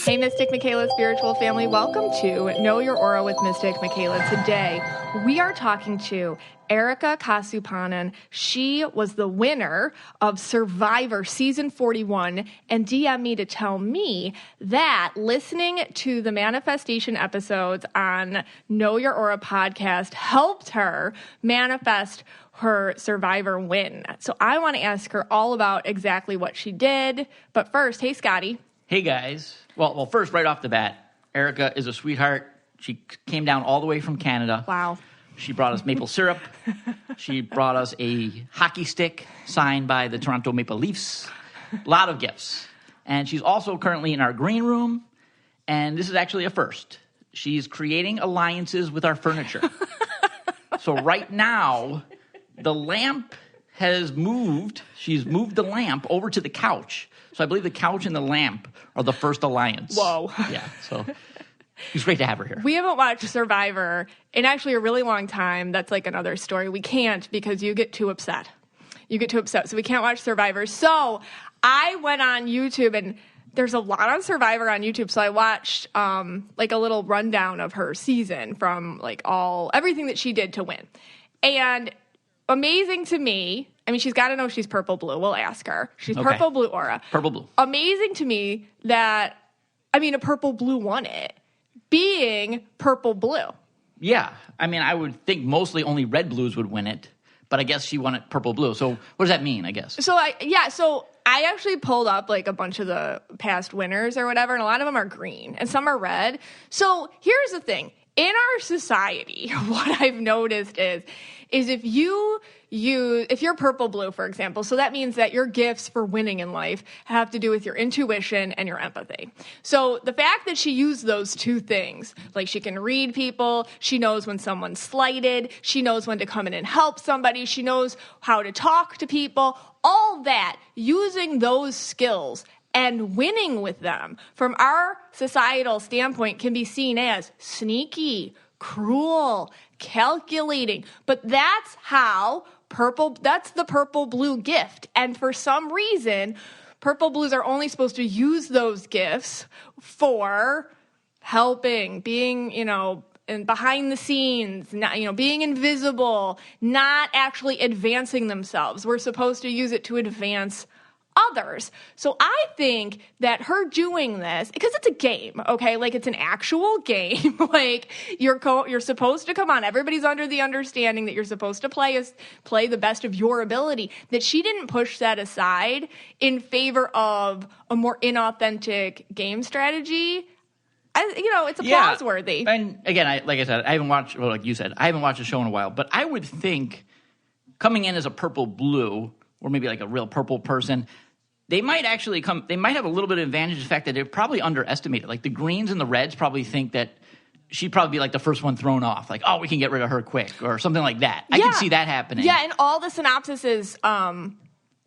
Hey, Mystic Michaela spiritual family. Welcome to Know Your Aura with Mystic Michaela. Today, we are talking to Erica Cassouponan. She was the winner of Survivor Season 41 and DM'd me to tell me that listening to the manifestation episodes on Know Your Aura podcast helped her manifest her Survivor win. So I want to ask her all about exactly what she did. But first, hey, Scotty. Hey, guys. Well, first, right off the bat, Erica is a sweetheart. She came down all the way from Canada. Wow. She brought us maple syrup. She brought us a hockey stick signed by the Toronto Maple Leafs. A lot of gifts. And she's also currently in our green room. And this is actually a first. She's creating alliances with our furniture. So right now, the lamp has moved. She's moved the lamp over to the couch. So I believe the couch and the lamp are the first alliance. Whoa. Yeah, so it's great to have her here. We haven't watched Survivor in actually a really long time. That's like another story. We can't because you get too upset. So we can't watch Survivor. So I went on YouTube, and there's a lot on Survivor on YouTube. So I watched like a little rundown of her season from like everything that she did to win. And amazing to me. I mean, she's got to know she's purple blue. We'll ask her. She's okay. Purple blue aura. Purple blue. Amazing to me that, I mean, a purple blue won it, being purple blue. Yeah. I mean, I would think mostly only red blues would win it, but I guess she won it purple blue. So what does that mean, I guess? So I actually pulled up like a bunch of the past winners or whatever, and a lot of them are green and some are red. So here's the thing. In our society, what I've noticed is if you're purple blue, for example, so that means that your gifts for winning in life have to do with your intuition and your empathy. So the fact that she used those two things, like she can read people, she knows when someone's slighted, she knows when to come in and help somebody, she knows how to talk to people, all that, using those skills and winning with them from our societal standpoint can be seen as sneaky, cruel, calculating. But that's that's the purple blue gift. And for some reason, purple blues are only supposed to use those gifts for helping, being, and behind the scenes, not, being invisible, not actually advancing themselves. We're supposed to use it to advance others. So I think that her doing this, because it's a game, okay? Like it's an actual game. Like you're supposed to come on. Everybody's under the understanding that you're supposed to play the best of your ability. That she didn't push that aside in favor of a more inauthentic game strategy. It's applause worthy. And again, like I said, I haven't watched. Well, like you said, I haven't watched the show in a while. But I would think coming in as a purple blue, or maybe like a real purple person, they might have a little bit of advantage in the fact that they're probably underestimated. Like the greens and the reds probably think that she'd probably be like the first one thrown off. Like, oh, we can get rid of her quick or something like that. I can see that happening. Yeah, and all the synopsises,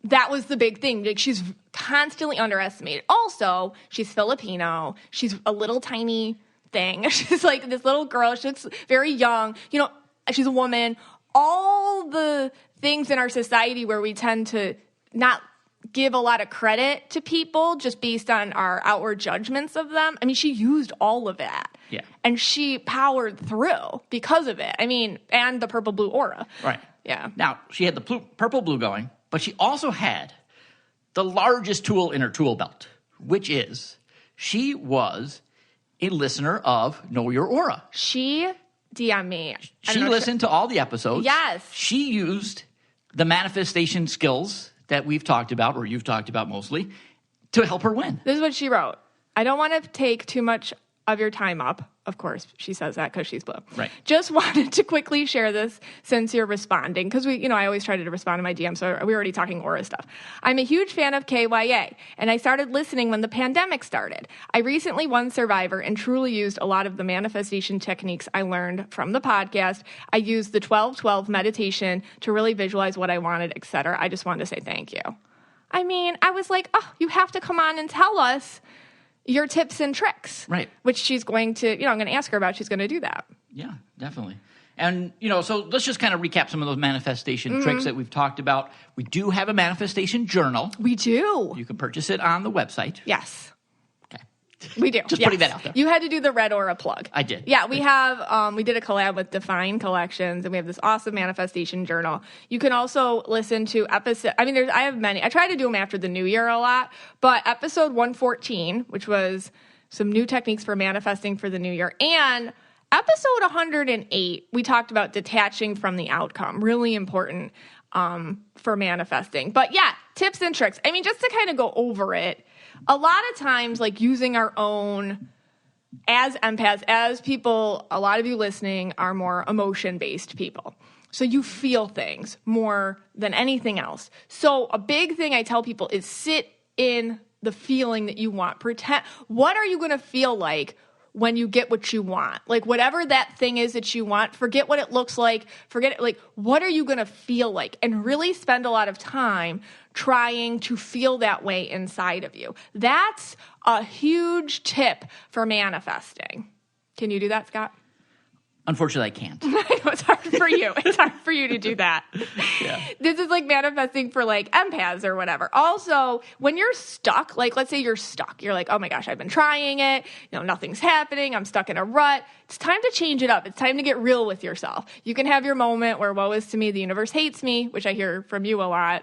that was the big thing. Like she's constantly underestimated. Also, she's Filipino. She's a little tiny thing. She's like this little girl. She looks very young. She's a woman. All the things in our society where we tend to not give a lot of credit to people just based on our outward judgments of them. I mean, she used all of that. Yeah. And she powered through because of it. I mean, and the purple blue aura. Right. Yeah. Now, she had the purple blue going, but she also had the largest tool in her tool belt, which is she was a listener of Know Your Aura. She DM'd me. She listened to all the episodes. Yes. She used the manifestation skills that we've talked about, or you've talked about mostly, to help her win. This is what she wrote. I don't want to take too much of your time up. Of course, she says that because she's blue. Right. Just wanted to quickly share this since you're responding, because I always try to respond to my DM, so we're already talking aura stuff. I'm a huge fan of KYA, and I started listening when the pandemic started. I recently won Survivor and truly used a lot of the manifestation techniques I learned from the podcast. I used the 12-12 meditation to really visualize what I wanted, etc. I just wanted to say thank you. I mean, I was like, oh, you have to come on and tell us your tips and tricks. Right. Which she's going to, I'm going to ask her about. She's going to do that. Yeah, definitely. And, so let's just kind of recap some of those manifestation tricks that we've talked about. We do have a manifestation journal. We do. You can purchase it on the website. Yes. Okay. We do. Just yes. putting that out there. You had to do the red aura plug. I did. Yeah, we have, we did a collab with Define Collections, and we have this awesome manifestation journal. You can also listen to I have many. I try to do them after the new year a lot, but episode 114, which was some new techniques for manifesting for the new year, and episode 108, we talked about detaching from the outcome. Really important for manifesting. But yeah, tips and tricks. I mean, just to kind of go over it, a lot of times, like using our own, as empaths, as people, a lot of you listening are more emotion-based people. So you feel things more than anything else. So a big thing I tell people is sit in the feeling that you want. Pretend, what are you going to feel like when you get what you want? Like whatever that thing is that you want, forget what it looks like, forget it, like what are you going to feel like? And really spend a lot of time trying to feel that way inside of you. That's a huge tip for manifesting. Can you do that, Scott? Unfortunately, I can't. I know, it's hard for you. It's hard for you to do that. Yeah. This is like manifesting for like empaths or whatever. Also, when you're stuck, like let's say you're stuck. You're like, oh my gosh, I've been trying it. Nothing's happening. I'm stuck in a rut. It's time to change it up. It's time to get real with yourself. You can have your moment where woe is to me, the universe hates me, which I hear from you a lot.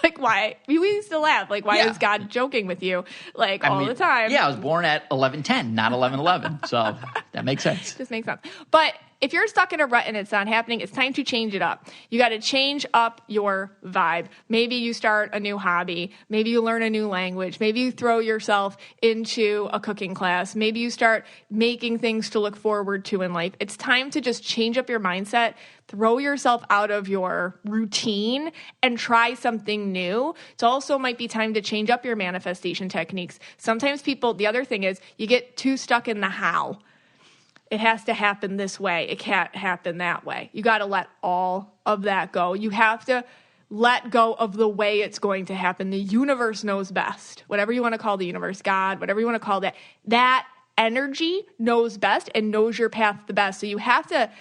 Like, why? We used to laugh. Like, why is God joking with you, like, all the time? Yeah, I was born at 11:10, not 11:11. So that makes sense. Just makes sense. But if you're stuck in a rut and it's not happening, it's time to change it up. You got to change up your vibe. Maybe you start a new hobby. Maybe you learn a new language. Maybe you throw yourself into a cooking class. Maybe you start making things to look forward to in life. It's time to just change up your mindset, throw yourself out of your routine and try something new. It also might be time to change up your manifestation techniques. Sometimes the other thing is you get too stuck in the how. It has to happen this way. It can't happen that way. You got to let all of that go. You have to let go of the way it's going to happen. The universe knows best. Whatever you want to call the universe, God, whatever you want to call that energy knows best and knows your path the best. So you have to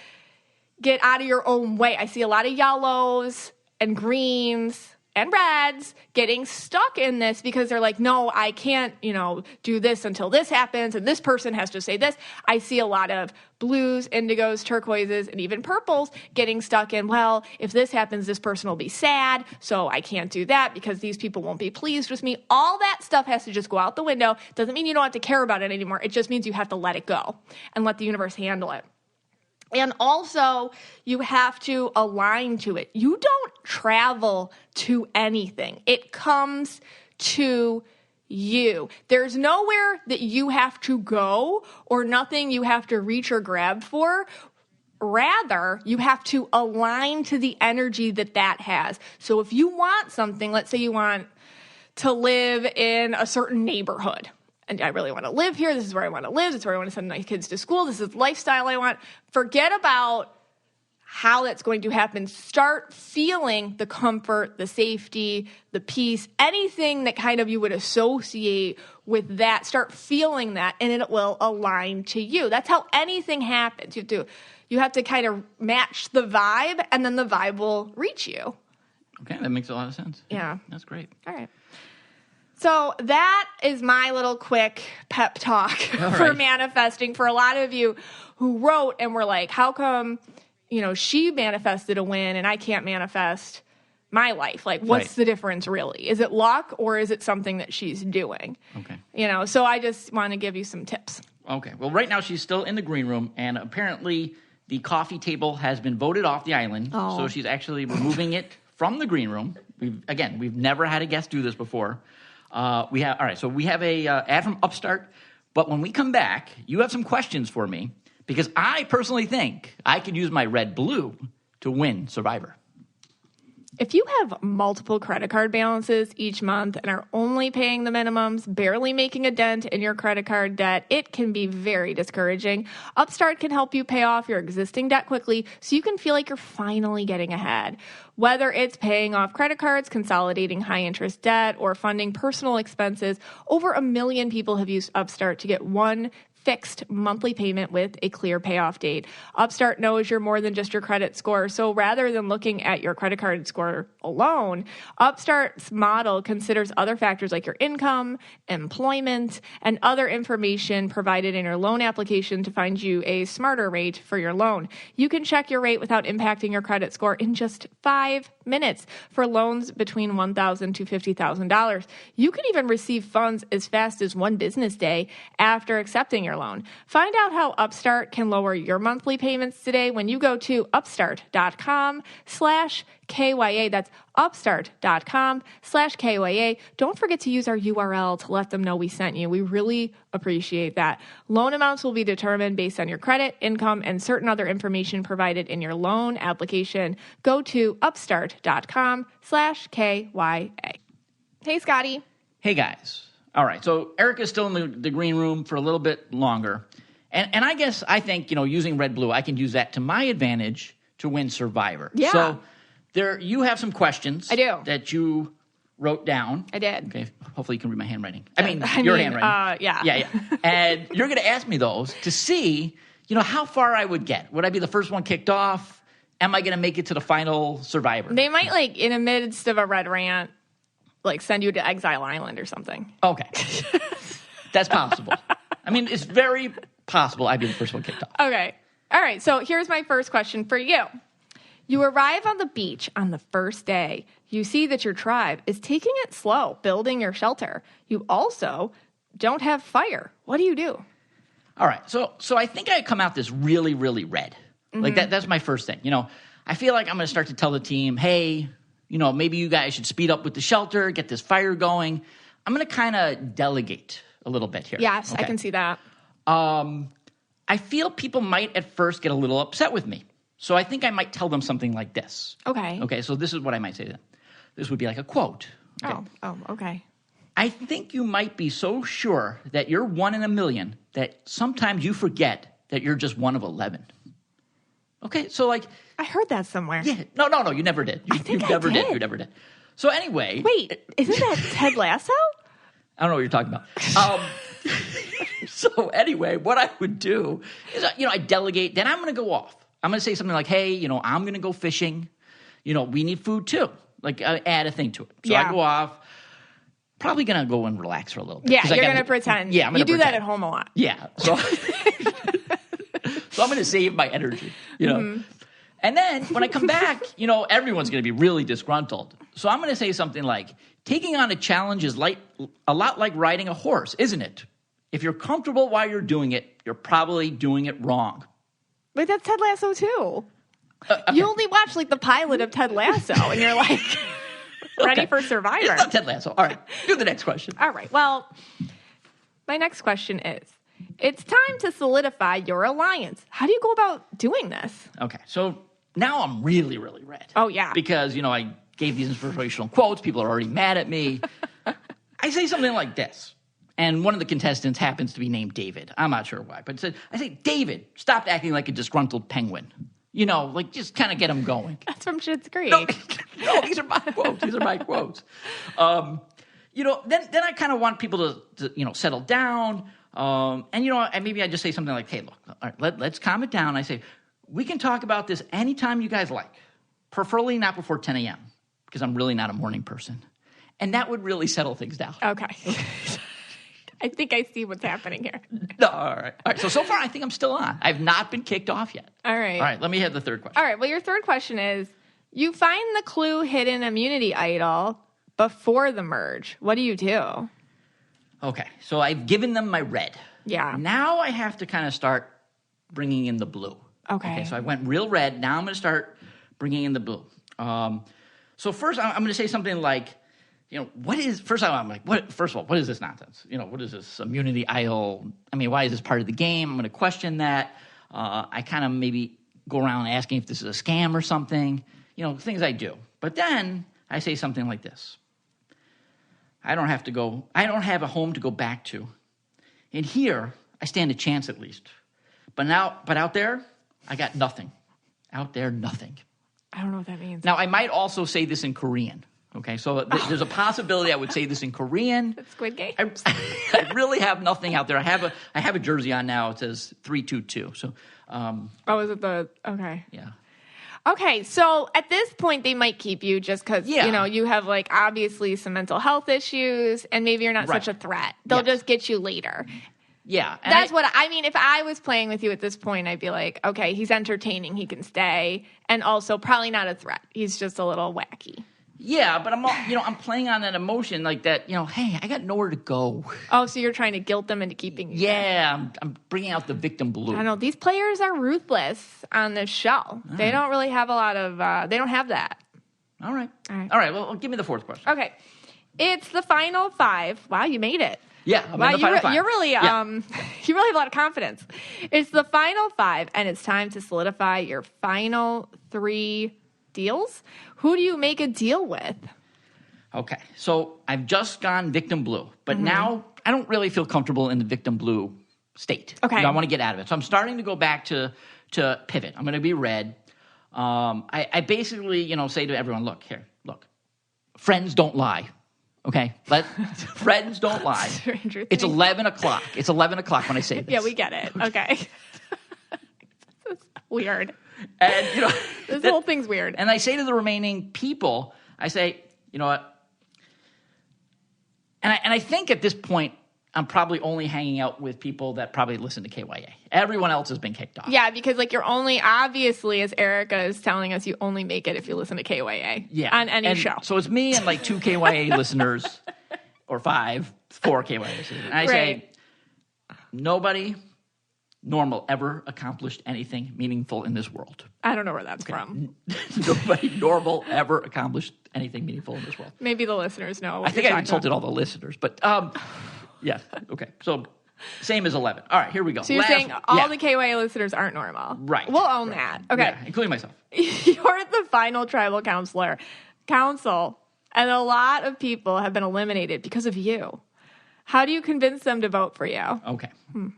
get out of your own way. I see a lot of yellows and greens and reds getting stuck in this because they're like, no, I can't, do this until this happens, and this person has to say this. I see a lot of blues, indigos, turquoises, and even purples getting stuck in, well, if this happens, this person will be sad, so I can't do that because these people won't be pleased with me. All that stuff has to just go out the window. Doesn't mean you don't have to care about it anymore. It just means you have to let it go and let the universe handle it. And also, you have to align to it. You don't travel to anything. It comes to you. There's nowhere that you have to go or nothing you have to reach or grab for. Rather, you have to align to the energy that has. So if you want something, let's say you want to live in a certain neighborhood, and I really want to live here. This is where I want to live. This is where I want to send my kids to school. This is the lifestyle I want. Forget about how that's going to happen. Start feeling the comfort, the safety, the peace, anything that kind of you would associate with that. Start feeling that, and it will align to you. That's how anything happens. You have to kind of match the vibe, and then the vibe will reach you. Okay, that makes a lot of sense. Yeah. That's great. All right. So that is my little quick pep talk for manifesting. For a lot of you who wrote and were like, how come, she manifested a win and I can't manifest my life? Like, what's the difference really? Is it luck or is it something that she's doing? Okay. So I just want to give you some tips. Okay. Well, right now she's still in the green room, and apparently the coffee table has been voted off the island. Oh. So she's actually removing it from the green room. We've never had a guest do this before. We have a ad from Upstart, but when we come back, you have some questions for me because I personally think I could use my red blue to win Survivor. If you have multiple credit card balances each month and are only paying the minimums, barely making a dent in your credit card debt, it can be very discouraging. Upstart can help you pay off your existing debt quickly so you can feel like you're finally getting ahead. Whether it's paying off credit cards, consolidating high-interest debt, or funding personal expenses, over 1 million people have used Upstart to get one fixed monthly payment with a clear payoff date. Upstart knows you're more than just your credit score, so rather than looking at your credit card score alone, Upstart's model considers other factors like your income, employment, and other information provided in your loan application to find you a smarter rate for your loan. You can check your rate without impacting your credit score in just 5 minutes for loans between $1,000 to $50,000. You can even receive funds as fast as 1 business day after accepting your loan. Find out how Upstart can lower your monthly payments today when you go to upstart.com/KYA. That's upstart.com/KYA. Don't forget to use our URL to let them know we sent you. We really appreciate that. Loan amounts will be determined based on your credit, income, and certain other information provided in your loan application. Go to upstart.com/KYA. Hey, Scotty. Hey, guys. All right, so Erica's still in the green room for a little bit longer. And I think, using red, blue, I can use that to my advantage to win Survivor. Yeah. So you have some questions. I do. That you wrote down. I did. Okay, hopefully you can read my handwriting. Your handwriting. Yeah. Yeah. And you're going to ask me those to see, how far I would get. Would I be the first one kicked off? Am I going to make it to the final Survivor? They might, in the midst of a red rant, send you to Exile Island or something. Okay. That's possible. It's very possible I'd be the first one kicked off. Okay. All right. So here's my first question for you. You arrive on the beach on the first day. You see that your tribe is taking it slow, building your shelter. You also don't have fire. What do you do? All right. So I think I come out this really, really red. Mm-hmm. That's my first thing. I feel like I'm going to start to tell the team, hey, maybe you guys should speed up with the shelter, get this fire going. I'm going to kind of delegate a little bit here. Yes, okay. I can see that. I feel people might at first get a little upset with me. So I think I might tell them something like this. Okay. Okay, so this is what I might say to them. This would be like a quote. Okay? Okay. I think you might be so sure that you're 1 in a million that sometimes you forget that you're just 1 of 11. Okay, so I heard that somewhere. Yeah. No, you never did. You never did. You never did. So anyway. Wait, isn't that Ted Lasso? I don't know what you're talking about. So anyway, what I would do is, I delegate. Then I'm going to go off. I'm going to say something like, hey, I'm going to go fishing. We need food too. Add a thing to it. So I go off. Probably going to go and relax for a little bit. Yeah, you're going to pretend. Yeah, I'm going to pretend. That at home a lot. Yeah. So, so I'm going to save my energy, Mm-hmm. And then when I come back, everyone's going to be really disgruntled. So I'm going to say something like, taking on a challenge is a lot like riding a horse, isn't it? If you're comfortable while you're doing it, you're probably doing it wrong. But that's Ted Lasso too. Okay. You only watch the pilot of Ted Lasso, and you're ready for Survivor. It's not Ted Lasso. All right, do the next question. All right. Well, my next question is, it's time to solidify your alliance. How do you go about doing this? Okay, so now I'm really, really red. Oh, yeah. Because, I gave these inspirational quotes. People are already mad at me. I say something like this. And one of the contestants happens to be named David. I'm not sure why. But I say, David, stop acting like a disgruntled penguin. Just kind of get him going. That's from Schitt's Creek. No, these are my quotes. These are my quotes. Then I kind of want people to settle down. And maybe I just say something like, hey, look, all right, let's calm it down. I say, we can talk about this anytime you guys like, preferably not before 10 a.m., because I'm really not a morning person. And that would really settle things down. Okay. I think I see what's happening here. No, all right. So far, I think I'm still on. I've not been kicked off yet. All right. All right, let me have the third question. All right, well, your third question is, you find the clue hidden immunity idol before the merge. What do you do? Okay, so I've given them my red. Yeah. Now I have to kind of start bringing in the blue. Okay. So I went real red. Now I'm going to start bringing in the blue. So first, I'm going to say something like, first of all, what is this nonsense? What is this immunity idol? Why is this part of the game? I'm going to question that. I kind of maybe go around asking if this is a scam or something, things I do. But then I say something like this. I don't have a home to go back to. And here, I stand a chance at least. But out there, I got nothing. Out there, nothing. I don't know what that means. Now, I might also say this in Korean. Okay, so there's a possibility I would say this in Korean. It's Squid Game. I really have nothing out there. I have a jersey on now. It says 322. So, is it the okay? Yeah. Okay, so at this point, they might keep you just because, Yeah. you have, like, obviously some mental health issues, and maybe you're not Right. such a threat. They'll just get you later. Yeah. And That's what I mean. If I was playing with you at this point, I'd be like, okay, he's entertaining. He can stay. And also probably not a threat. He's just a little wacky. Yeah, but I'm playing on that emotion like that, hey, I got nowhere to go. Oh, so you're trying to guilt them into keeping you there. Yeah, I'm bringing out the victim blue. I don't know. These players are ruthless on this show. They don't really have a lot of, they don't have that. All right. All right, well, give me the fourth question. Okay. It's the final five. Wow, you made it. Yeah, I'm in the final five. You're really, you really have a lot of confidence. It's the final five, and it's time to solidify your final three deals. Who do you make a deal with? Okay, so I've just gone victim blue, but now I don't really feel comfortable in the victim blue state. Okay. I want to get out of it. So I'm starting to go back to pivot. I'm going to be red. I basically, say to everyone, look, friends don't lie. Okay? Friends don't lie. Stranger It's Things. 11 o'clock. It's 11 o'clock when I say this. Yeah, we get it. Okay. That's weird. And, This whole thing's weird. And I say to the remaining people, I say, you know what? And I think at this point, I'm probably only hanging out with people that probably listen to KYA. Everyone else has been kicked off. Yeah, because you're only, obviously, as Erica is telling us, you only make it if you listen to KYA on any show. So it's me and 2 KYA listeners, or 4 KYA listeners. And I say, nobody normal ever accomplished anything meaningful in this world. I don't know where that's from. Nobody normal ever accomplished anything meaningful in this world. Maybe the listeners know. I think I insulted all the listeners, but yeah, okay. So same as 11. All right, here we go. So you're saying all the KYA listeners aren't normal. Right. We'll own that. Okay. Yeah, including myself. You're the final tribal council, and a lot of people have been eliminated because of you. How do you convince them to vote for you? Okay.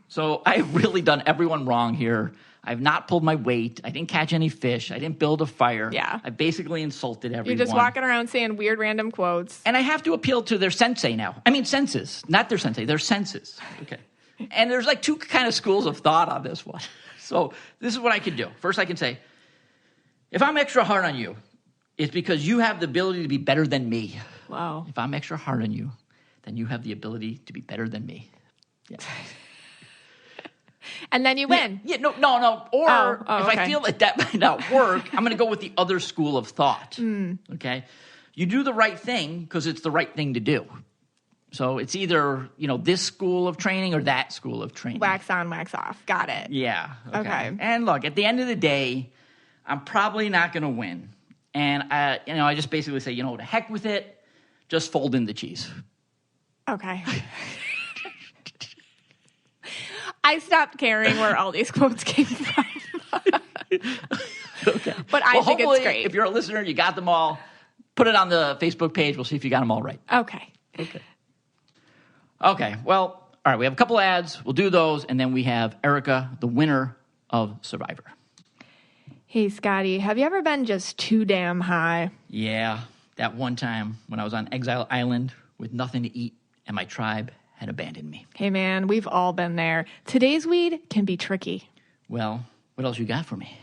So I've really done everyone wrong here. I've not pulled my weight. I didn't catch any fish. I didn't build a fire. Yeah. I basically insulted everyone. You're just walking around saying weird random quotes. And I have to appeal to their sensei now. I mean, senses. Not their sensei, their senses. Okay. And there's 2 kind of schools of thought on this one. So this is what I can do. First, I can say, if I'm extra hard on you, it's because you have the ability to be better than me. Wow. If I'm extra hard on you, then you have the ability to be better than me. Yeah. And then you win. Yeah, no. Or if okay. I feel like that might not work, I'm going to go with the other school of thought. Okay? You do the right thing because it's the right thing to do. So it's either, this school of training or that school of training. Wax on, wax off. Got it. Yeah. Okay. And look, at the end of the day, I'm probably not going to win. And I just basically say, to heck with it. Just fold in the cheese. Okay. I stopped caring where all these quotes came from. Okay. But I think it's great. If you're a listener, you got them all. Put it on the Facebook page. We'll see if you got them all right. Okay. Okay. Well, all right. We have a couple ads. We'll do those. And then we have Erica, the winner of Survivor. Hey, Scotty, have you ever been just too damn high? Yeah. That one time when I was on Exile Island with nothing to eat and my tribe had abandoned me. Hey, man, we've all been there. Today's weed can be tricky. Well, what else you got for me?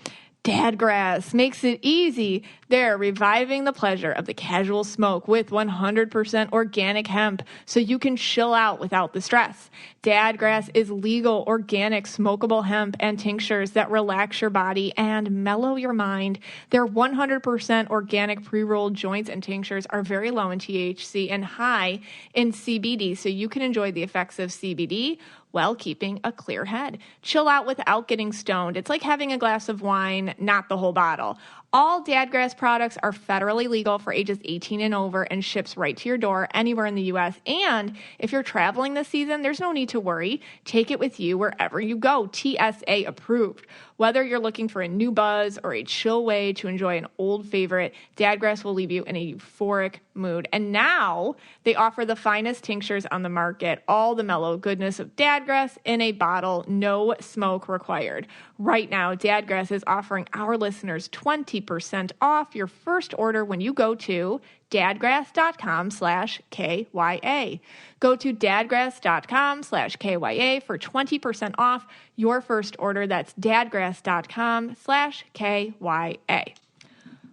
Dadgrass makes it easy. They're reviving the pleasure of the casual smoke with 100% organic hemp so you can chill out without the stress. Dadgrass is legal, organic, smokable hemp and tinctures that relax your body and mellow your mind. Their 100% organic pre-rolled joints and tinctures are very low in THC and high in CBD, so you can enjoy the effects of CBD while keeping a clear head. Chill out without getting stoned. It's like having a glass of wine, not the whole bottle. All Dadgrass products are federally legal for ages 18 and over and ships right to your door anywhere in the U.S. And if you're traveling this season, there's no need to worry. Take it with you wherever you go. TSA approved. Whether you're looking for a new buzz or a chill way to enjoy an old favorite, Dadgrass will leave you in a euphoric mood. And now they offer the finest tinctures on the market, all the mellow goodness of Dadgrass Dadgrass in a bottle, no smoke required. Right now, Dadgrass is offering our listeners 20% off your first order when you go to dadgrass.com/KYA. Go to dadgrass.com/KYA for 20% off your first order. That's dadgrass.com/KYA.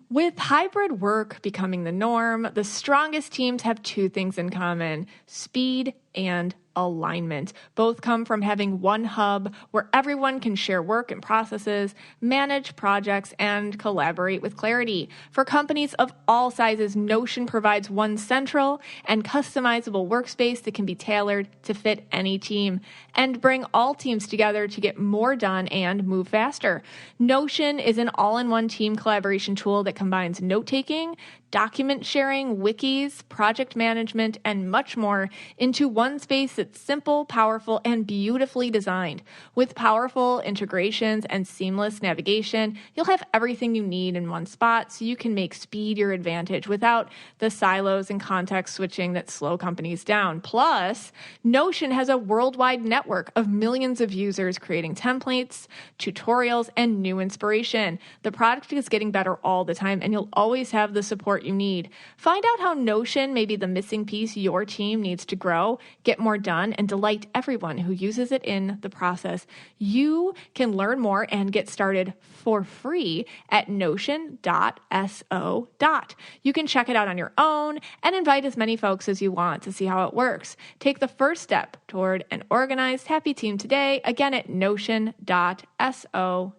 With hybrid work becoming the norm, the strongest teams have two things in common: speed and alignment. Both come from having one hub where everyone can share work and processes, manage projects, and collaborate with clarity. For companies of all sizes, Notion provides one central and customizable workspace that can be tailored to fit any team and bring all teams together to get more done and move faster. Notion is an all-in-one team collaboration tool that combines note-taking, document sharing, wikis, project management, and much more into one space that's simple, powerful, and beautifully designed. With powerful integrations and seamless navigation, you'll have everything you need in one spot so you can make speed your advantage without the silos and context switching that slow companies down. Plus, Notion has a worldwide network of millions of users creating templates, tutorials, and new inspiration. The product is getting better all the time, and you'll always have the support you need. Find out how Notion may be the missing piece your team needs to grow, get more done, and delight everyone who uses it in the process. You can learn more and get started for free at notion.so. You can check it out on your own and invite as many folks as you want to see how it works. Take the first step toward an organized, happy team today, again at notion.so.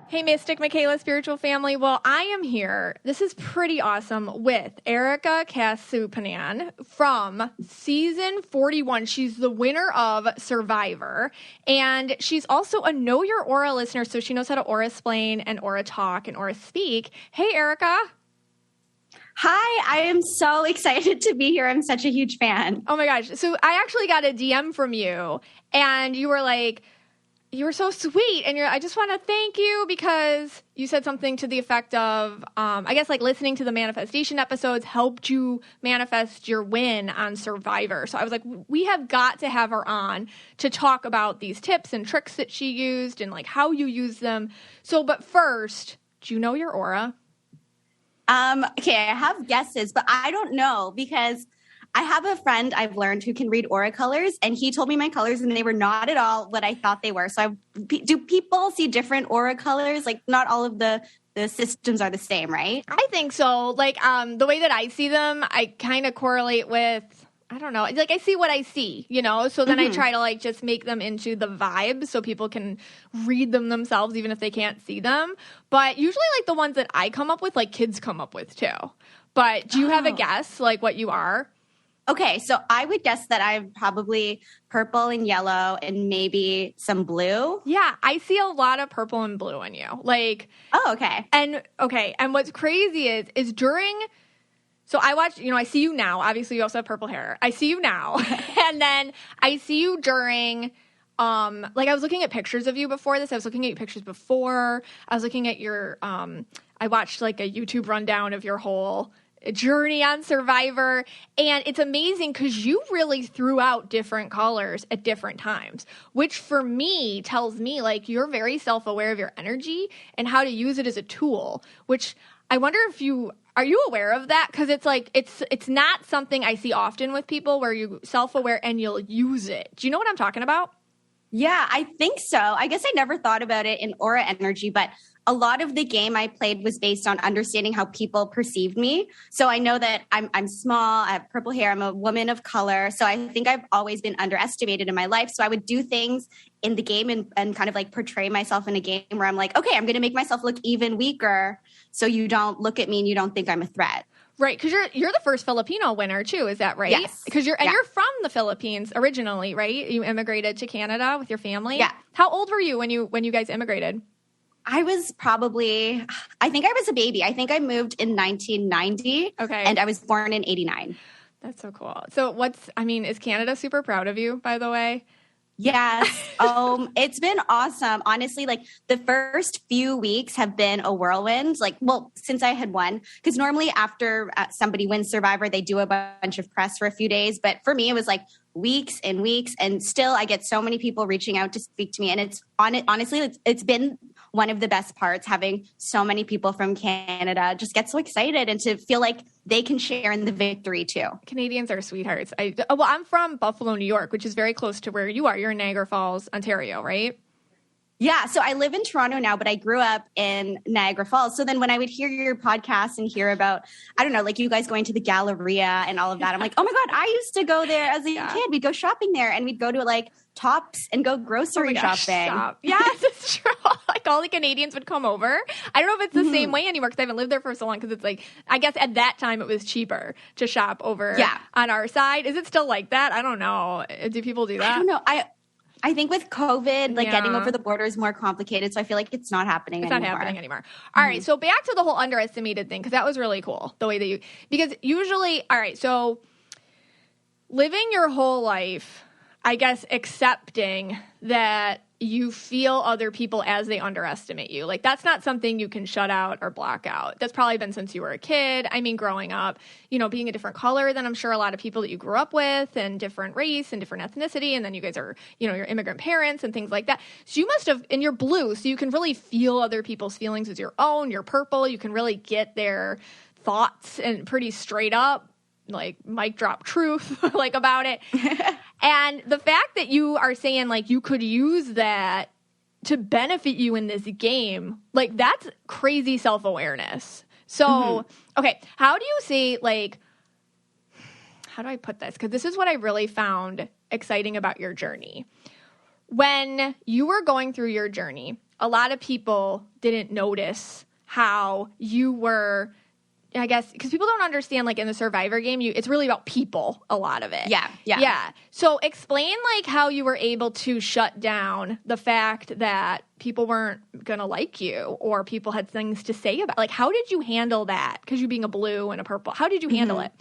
Hey, Mystic Michaela Spiritual Family. Well, I am here. This is pretty awesome with Erica Cassouponan from season 41. She's the winner of Survivor, and she's also a Know Your Aura listener, so she knows how to aura explain and aura talk and aura speak. Hey, Erica. Hi, I am so excited to be here. I'm such a huge fan. Oh my gosh. So I actually got a DM from you, and you were like, you were so sweet, and I just want to thank you because you said something to the effect of, I guess like listening to the manifestation episodes helped you manifest your win on Survivor. So I was like, we have got to have her on to talk about these tips and tricks that she used and like how you use them. So, but first, do you know your aura? Okay, I have guesses, but I don't know because I have a friend I've learned who can read aura colors, and he told me my colors, and they were not at all what I thought they were. So do people see different aura colors? Like, not all of the systems are the same, right? I think so. Like, the way that I see them, I kind of correlate with, I don't know, like I see what I see, you know? So then I try to like just make them into the vibe so people can read them themselves, even if they can't see them. But usually like the ones that I come up with, like kids come up with too. But do you have a guess, like what you are? Okay, so I would guess that I'm probably purple and yellow and maybe some blue. Yeah, I see a lot of purple and blue in you. Like, oh, okay. And what's crazy is during, so I watch, you know, I see you now. Obviously, you also have purple hair. I see you now. And then I see you during, like I was looking at pictures of you before this. I was looking at your pictures before. I was looking at your, I watched like a YouTube rundown of your whole journey on Survivor, and it's amazing because you really threw out different colors at different times, which for me tells me like you're very self-aware of your energy and how to use it as a tool, which I wonder if are you aware of that? Because it's like it's not something I see often with people where you're self-aware and you'll use it. Do you know what I'm talking about? Yeah, I think so. I guess I never thought about it in aura energy, but a lot of the game I played was based on understanding how people perceived me. So I know that I'm small, I have purple hair, I'm a woman of color. So I think I've always been underestimated in my life. So I would do things in the game and kind of like portray myself in a game where I'm like, okay, I'm going to make myself look even weaker so you don't look at me and you don't think I'm a threat. Right, because you're the first Filipino winner too, is that right? Yes. Because you're from the Philippines originally, right? You immigrated to Canada with your family. Yeah. How old were you when you guys immigrated? I was probably, I think I was a baby. I think I moved in 1990. Okay. And I was born in 89. That's so cool. So is Canada super proud of you, by the way? Yes. It's been awesome. Honestly, like the first few weeks have been a whirlwind. Like, well, since I had won, because normally after somebody wins Survivor, they do a bunch of press for a few days. But for me, it was like weeks and weeks. And still, I get so many people reaching out to speak to me. And honestly, it's been one of the best parts, having so many people from Canada just get so excited and to feel like they can share in the victory too. Canadians are sweethearts. I'm from Buffalo, New York, which is very close to where you are. You're in Niagara Falls, Ontario, right? Yeah. So I live in Toronto now, but I grew up in Niagara Falls. So then when I would hear your podcast and hear about, I don't know, like you guys going to the Galleria and all of that, I'm like, oh my God, I used to go there as a kid. We'd go shopping there and we'd go to like Tops and go grocery shopping. Yes, it's true. Like all the Canadians would come over. I don't know if it's the same way anymore because I haven't lived there for so long, because it's like, I guess at that time it was cheaper to shop over on our side. Is it still like that? I don't know. Do people do that? I don't know. I think with COVID, like getting over the border is more complicated. So I feel like it's not happening anymore. It's not happening anymore. All right. So back to the whole underestimated thing, because that was really cool. The way that because usually, all right. So living your whole life, I guess, accepting that you feel other people as they underestimate you. Like, that's not something you can shut out or block out. That's probably been since you were a kid. I mean, growing up, being a different color than I'm sure a lot of people that you grew up with, and different race and different ethnicity. And then you guys are, your immigrant parents and things like that. So you must have, and you're blue, so you can really feel other people's feelings as your own. You're purple. You can really get their thoughts and pretty straight up, like mic drop truth, like about it. And the fact that you are saying like you could use that to benefit you in this game, like that's crazy self-awareness. So, okay, how do you say, like, how do I put this? Because this is what I really found exciting about your journey. When you were going through your journey, a lot of people didn't notice how you were, I guess, because people don't understand, like, in the Survivor game, it's really about people, a lot of it. Yeah. So explain, like, how you were able to shut down the fact that people weren't going to like you, or people had things to say about, like, how did you handle that? Because you being a blue and a purple, how did you handle it?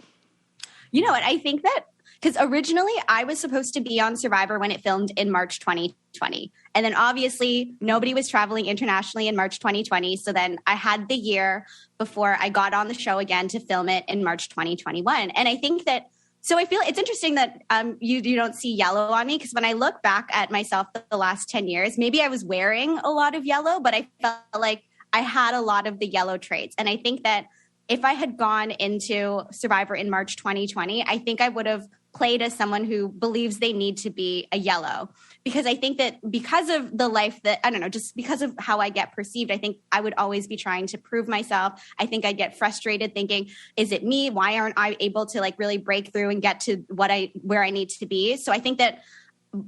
You know what? I think that, because originally I was supposed to be on Survivor when it filmed in March 2020. And then obviously nobody was traveling internationally in March 2020. So then I had the year before I got on the show again to film it in March 2021. And I think that, so I feel it's interesting that you don't see yellow on me, because when I look back at myself the last 10 years, maybe I was wearing a lot of yellow, but I felt like I had a lot of the yellow traits. And I think that if I had gone into Survivor in March 2020, I think I would have played as someone who believes they need to be a yellow, because I think that because of the life that, I don't know, just because of how I get perceived, I think I would always be trying to prove myself. I think I get frustrated thinking, is it me? Why aren't I able to like really break through and get to where I need to be? So I think that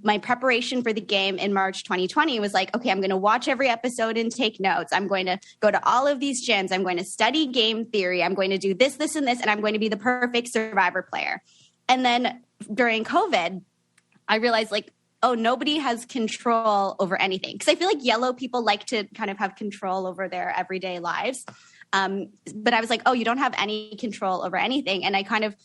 my preparation for the game in March 2020 was like, okay, I'm going to watch every episode and take notes. I'm going to go to all of these gyms. I'm going to study game theory. I'm going to do this, this, and this, and I'm going to be the perfect Survivor player. And then during COVID, I realized like, oh, nobody has control over anything. Because I feel like yellow people like to kind of have control over their everyday lives. But I was like, oh, you don't have any control over anything. And I kind of,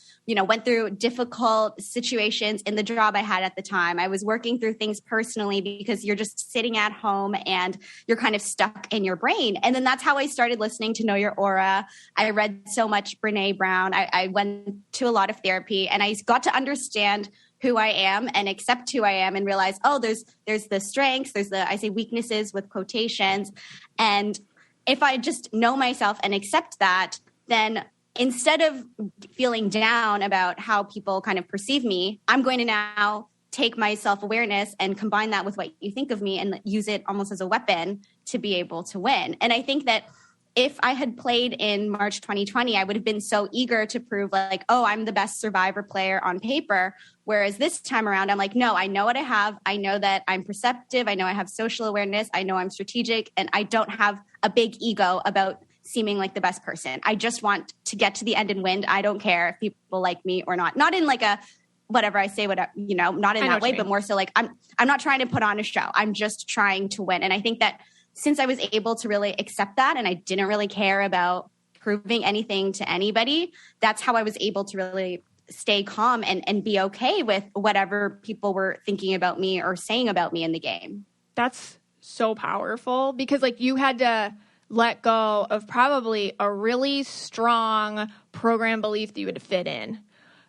went through difficult situations in the job I had at the time. I was working through things personally because you're just sitting at home and you're kind of stuck in your brain. And then that's how I started listening to Know Your Aura. I read so much Brene Brown. I went to a lot of therapy, and I got to understand who I am and accept who I am, and realize, oh, there's the strengths, there's I say weaknesses with quotations. And if I just know myself and accept that, then instead of feeling down about how people kind of perceive me, I'm going to now take my self-awareness and combine that with what you think of me and use it almost as a weapon to be able to win. And I think that if I had played in March 2020, I would have been so eager to prove like, oh, I'm the best Survivor player on paper. Whereas this time around, I'm like, no, I know what I have. I know that I'm perceptive. I know I have social awareness. I know I'm strategic. And I don't have a big ego about seeming like the best person. I just want to get to the end and win. I don't care if people like me or not. Not in like a whatever I say, whatever, not in that way, but more so like I'm not trying to put on a show. I'm just trying to win. And I think that since I was able to really accept that, and I didn't really care about proving anything to anybody, that's how I was able to really stay calm and be okay with whatever people were thinking about me or saying about me in the game. That's so powerful because like you had to let go of probably a really strong program belief that you had to fit in,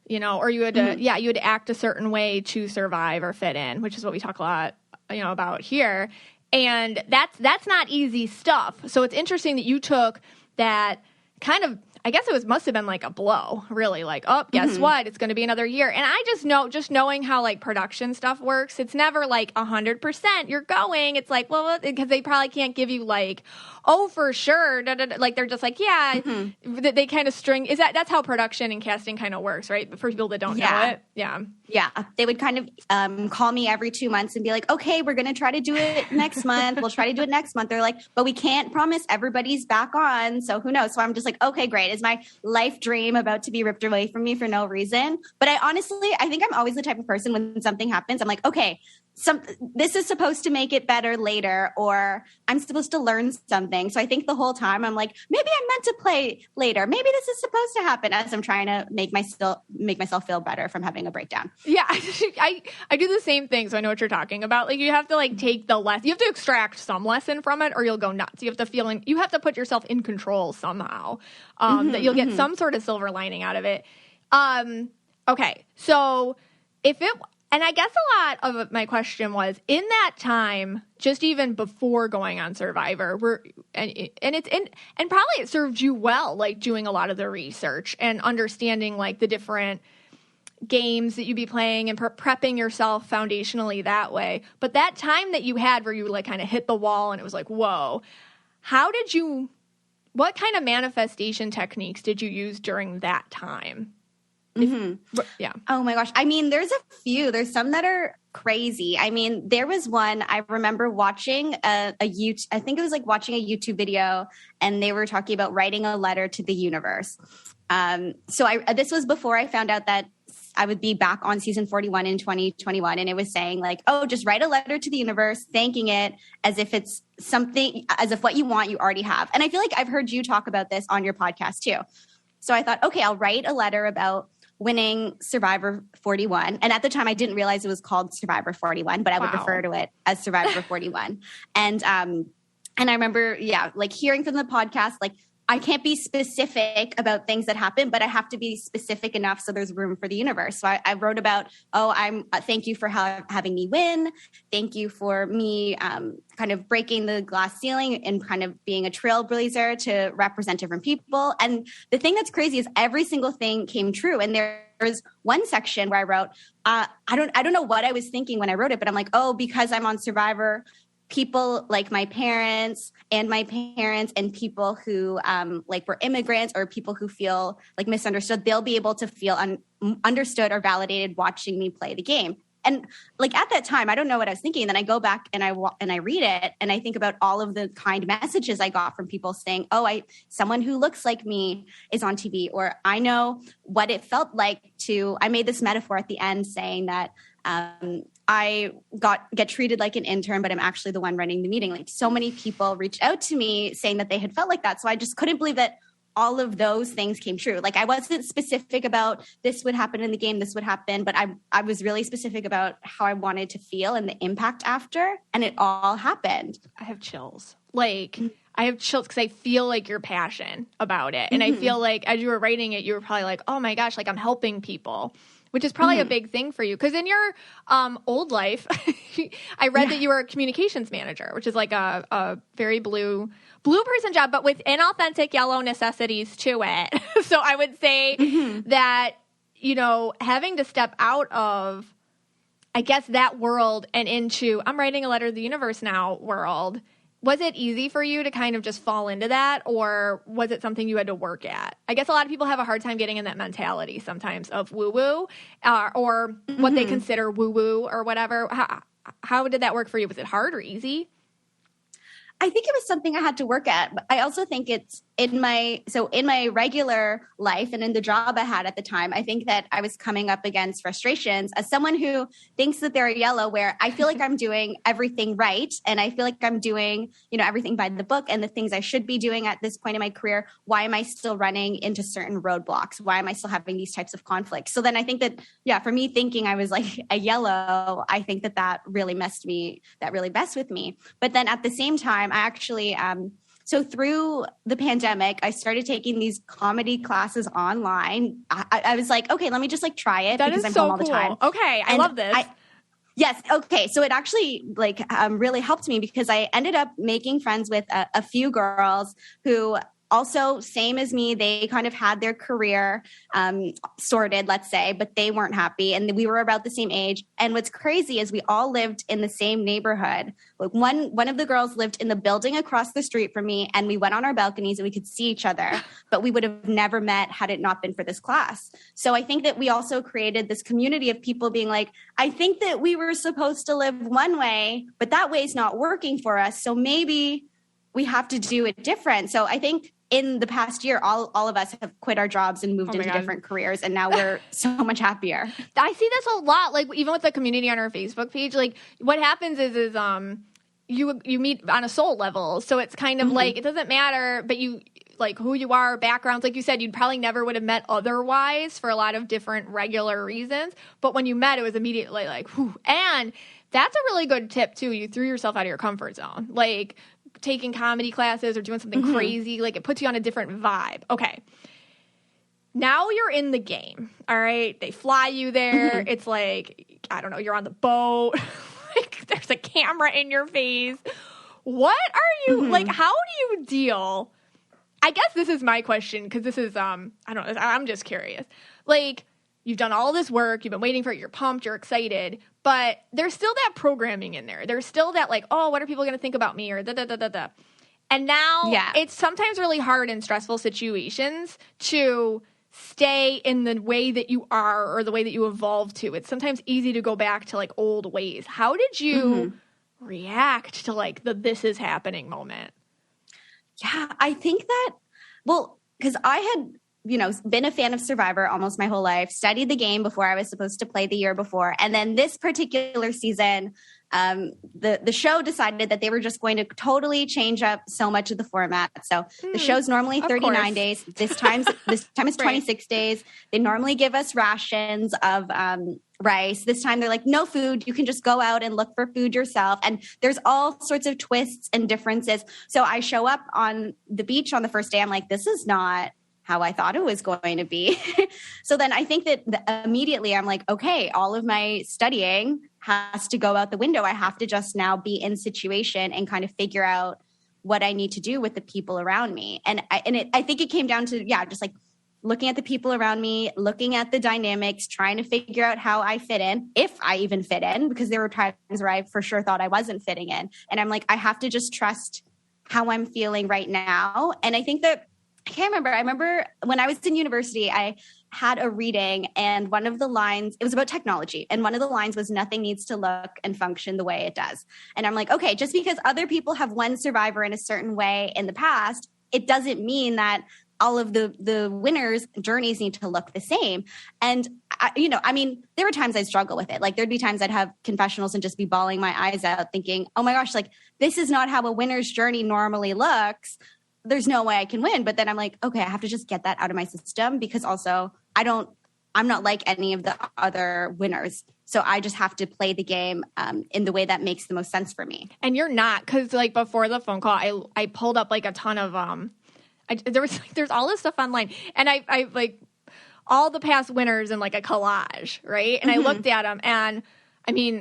you know, or you had to, you had to act a certain way to survive or fit in, which is what we talk a lot, you know, about here. And that's not easy stuff. So it's interesting that you took that kind of, I guess must have been like a blow, really, like, oh, guess what? It's going to be another year. And I just know, just knowing how like production stuff works, it's never like 100% you're going. It's like, well, because they probably can't give you like, oh, for sure. Da, da, da. Like they're just like, yeah, they kind of string. That's how production and casting kind of works, right? For people that don't know it. Yeah. Yeah. They would kind of call me every 2 months and be like, okay, we're going to try to do it next month. We'll try to do it next month. They're like, but we can't promise everybody's back on. So who knows? So I'm just like, okay, great. Is my life dream about to be ripped away from me for no reason? But I think I'm always the type of person when something happens, I'm like, okay, this is supposed to make it better later, or I'm supposed to learn something. So I think the whole time I'm like, maybe I'm meant to play later. Maybe this is supposed to happen, as I'm trying to make myself feel better from having a breakdown. Yeah, I do the same thing. So I know what you're talking about. Like you have to like take the lesson. You have to extract some lesson from it, or you'll go nuts. You have to you have to put yourself in control somehow. That you'll get some sort of silver lining out of it. Okay, so and I guess a lot of my question was in that time, just even before going on Survivor, and probably it served you well, like doing a lot of the research and understanding like the different games that you'd be playing and prepping yourself foundationally that way. But that time that you had where you like kind of hit the wall and it was like, whoa, what kind of manifestation techniques did you use during that time? Yeah. Oh my gosh. I mean, there's a few. There's some that are crazy. I mean, there was one I remember watching I think it was like watching a YouTube video, and they were talking about writing a letter to the universe. This was before I found out that I would be back on season 41 in 2021, and it was saying like, oh, just write a letter to the universe, thanking it as if it's something, as if what you want you already have. And I feel like I've heard you talk about this on your podcast too. So I thought, okay, I'll write a letter about winning Survivor 41. And at the time, I didn't realize it was called Survivor 41, but I would refer to it as Survivor 41. And I remember, like hearing from the podcast, like I can't be specific about things that happen, but I have to be specific enough so there's room for the universe. So I wrote about, thank you for having me win. Thank you for me kind of breaking the glass ceiling and kind of being a trailblazer to represent different people. And the thing that's crazy is every single thing came true. And there was one section where I wrote, I don't know what I was thinking when I wrote it, but I'm like, oh, because I'm on Survivor, people like my parents and people who like were immigrants or people who feel like misunderstood, they'll be able to feel understood or validated watching me play the game. And like at that time, I don't know what I was thinking. And then I go back and I read it and I think about all of the kind messages I got from people saying, oh, someone who looks like me is on TV, or I know what it felt like I made this metaphor at the end saying that I get treated like an intern, but I'm actually the one running the meeting. Like so many people reached out to me saying that they had felt like that. So I just couldn't believe that all of those things came true. Like I wasn't specific about this would happen in the game, this would happen, but I was really specific about how I wanted to feel and the impact after, and it all happened. I have chills. Like I have chills because I feel like your passion about it. And I feel like as you were writing it, you were probably like, oh my gosh, like I'm helping people. Which is probably a big thing for you. Because in your old life, I read that you were a communications manager, which is like a very blue person job, but with inauthentic yellow necessities to it. So I would say that, you know, having to step out of, I guess, that world and into, I'm writing a letter to the universe now world. Was it easy for you to kind of just fall into that, or was it something you had to work at? I guess a lot of people have a hard time getting in that mentality sometimes of woo-woo or what they consider woo-woo or whatever. How did that work for you? Was it hard or easy? I think it was something I had to work at. But I also think in my regular life and in the job I had at the time, I think that I was coming up against frustrations as someone who thinks that they're a yellow, where I feel like I'm doing everything right. And I feel like I'm doing, everything by the book and the things I should be doing at this point in my career. Why am I still running into certain roadblocks? Why am I still having these types of conflicts? So then I think that, for me thinking I was like a yellow, I think that really messed with me. But then at the same time, I actually, so through the pandemic, I started taking these comedy classes online. I was like, okay, let me just try it because I'm home all the time. Okay, I love this. Yes. Okay. So it actually really helped me because I ended up making friends with a few girls who also, same as me, they kind of had their career sorted, let's say, but they weren't happy. And we were about the same age. And what's crazy is we all lived in the same neighborhood. Like one of the girls lived in the building across the street from me, and we went on our balconies and we could see each other, but we would have never met had it not been for this class. So I think that we also created this community of people being like, I think that we were supposed to live one way, but that way is not working for us. So maybe we have to do it different. So I think in the past year, all of us have quit our jobs and moved into different careers, and now we're so much happier. I see this a lot, even with the community on our Facebook page. What happens is you meet on a soul level, so it's kind of it doesn't matter, but you who you are, backgrounds, like you said, you probably never would have met otherwise for a lot of different regular reasons. But when you met, it was immediately whew. And that's a really good tip too. You threw yourself out of your comfort zone, taking comedy classes or doing something crazy, it puts you on a different vibe. Okay. Now you're in the game. All right. They fly you there. It's I don't know, you're on the boat. There's a camera in your face. What are you how do you deal? I guess this is my question, because this is I don't know, I'm just curious. You've done all this work, you've been waiting for it, you're pumped, you're excited, but there's still that programming in there. There's still that oh, what are people going to think about me, or da-da-da-da-da. And now it's sometimes really hard in stressful situations to stay in the way that you are or the way that you evolve to. It's sometimes easy to go back to old ways. How did you react to the this is happening moment? Yeah, I think that, because I had been a fan of Survivor almost my whole life, studied the game before I was supposed to play the year before. And then this particular season, the show decided that they were just going to totally change up so much of the format. So the show's normally 39 days. This time it's 26 days. They normally give us rations of rice. This time they're no food. You can just go out and look for food yourself. And there's all sorts of twists and differences. So I show up on the beach on the first day. I'm this is not how I thought it was going to be. So then I think that immediately I'm okay, all of my studying has to go out the window. I have to just now be in situation and kind of figure out what I need to do with the people around me. And I think it came down to, just looking at the people around me, looking at the dynamics, trying to figure out how I fit in, if I even fit in, because there were times where I for sure thought I wasn't fitting in. And I'm I have to just trust how I'm feeling right now. And I think that I remember when I was in university, I had a reading, and one of the lines, it was about technology, and one of the lines was, nothing needs to look and function the way it does. And I'm okay, just because other people have won Survivor in a certain way in the past, it doesn't mean that all of the winners' journeys need to look the same. And there were times I'd struggle with it. There'd be times I'd have confessionals and just be bawling my eyes out thinking, oh my gosh, this is not how a winner's journey normally looks. There's no way I can win. But then I'm okay, I have to just get that out of my system, because also I'm not like any of the other winners. So I just have to play the game in the way that makes the most sense for me. And you're not, because before the phone call, I pulled up a ton of there's all this stuff online, and I all the past winners in a collage, right? And I looked at them, and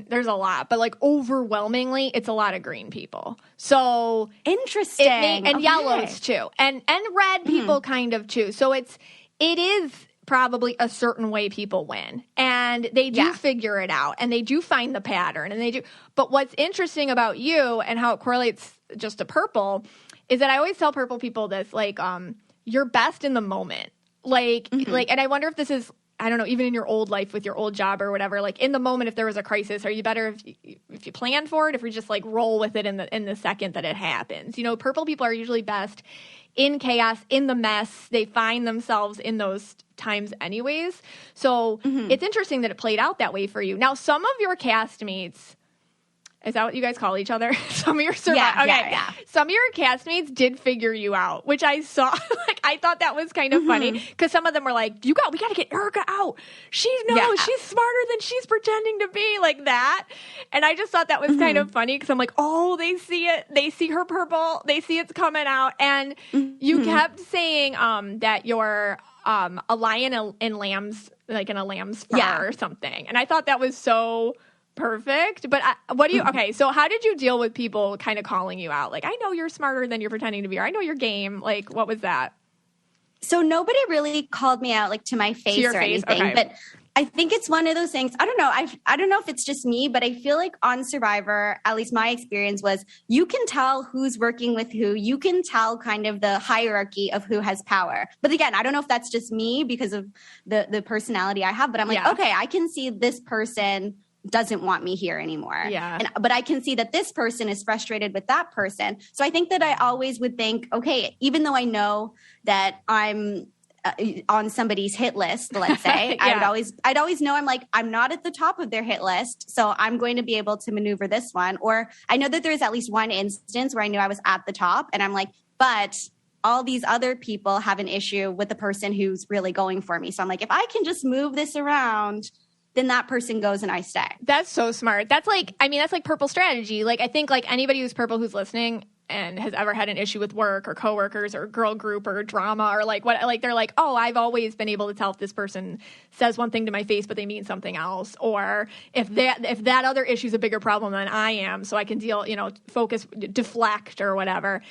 there's a lot, but overwhelmingly, it's a lot of green people. So interesting, and yellows too, and red people kind of too. So it is probably a certain way people win, and they do figure it out, and they do find the pattern, and they do. But what's interesting about you and how it correlates just to purple is that I always tell purple people this, you're best in the moment, and I wonder if this is I don't know, even in your old life with your old job or whatever, like in the moment, if there was a crisis, are you better if you plan for it, if you just like roll with it in the second that it happens? You know, purple people are usually best in chaos, in the mess. They find themselves in those times anyways. So it's interesting that it played out that way for you. Now, some of your castmates, is that what you guys call each other? Some of your yeah. Some of your castmates did figure you out, which I saw. Like, I thought that was kind of funny because some of them were like, we got to get Erica out. She's smarter than she's pretending to be, like that. And I just thought that was kind of funny because I'm like, oh, they see it. They see her purple. They see it's coming out. And you kept saying that you're a lion in lamb's, like in a lamb's fur or something. And I thought that was so perfect. But okay, so how did you deal with people kind of calling you out? Like, I know you're smarter than you're pretending to be, or I know your game. Like, what was that? So nobody really called me out like to my face or anything, okay. But I think it's one of those things. I don't know. I don't know if it's just me, but I feel like on Survivor, at least my experience was, you can tell who's working with who. You can tell kind of the hierarchy of who has power. But again, I don't know if that's just me because of the personality I have, but I'm like, okay, I can see this person doesn't want me here anymore. Yeah. But I can see that this person is frustrated with that person. So I think that I always would think, okay, even though I know that I'm on somebody's hit list, let's say, I'd always know I'm not at the top of their hit list. So I'm going to be able to maneuver this one. Or I know that there's at least one instance where I knew I was at the top and I'm like, but all these other people have an issue with the person who's really going for me. So I'm like, if I can just move this around, then that person goes and I stay. That's so smart. That's like purple strategy. Like, I think like anybody who's purple who's listening and has ever had an issue with work or coworkers or girl group or drama or like what, like they're like, oh, I've always been able to tell if this person says one thing to my face, but they mean something else. Or if that other issue is a bigger problem than I am, so I can deal, focus, deflect or whatever.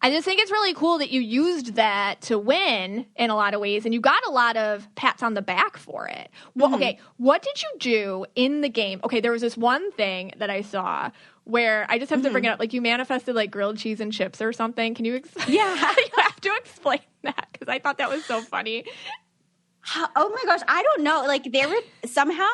I just think it's really cool that you used that to win in a lot of ways, and you got a lot of pats on the back for it. Well, okay, what did you do in the game? Okay, there was this one thing that I saw where I just have to bring it up. Like, you manifested like grilled cheese and chips or something. Can you explain? Yeah. You have to explain that because I thought that was so funny. Oh my gosh, I don't know. Like, there were somehow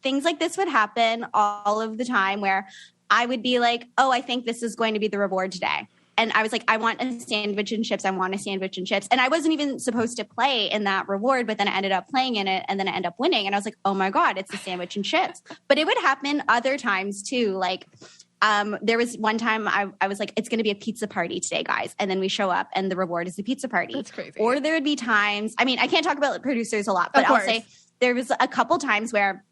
things like this would happen all of the time where I would be like, oh, I think this is going to be the reward today. And I was like, I want a sandwich and chips. I want a sandwich and chips. And I wasn't even supposed to play in that reward, but then I ended up playing in it and then I ended up winning. And I was like, oh my God, it's the sandwich and chips. But it would happen other times too. Like, there was one time I was like, it's going to be a pizza party today, guys. And then we show up and the reward is the pizza party. That's crazy. Or there would be times, I mean, I can't talk about producers a lot, but I'll say there was a couple times where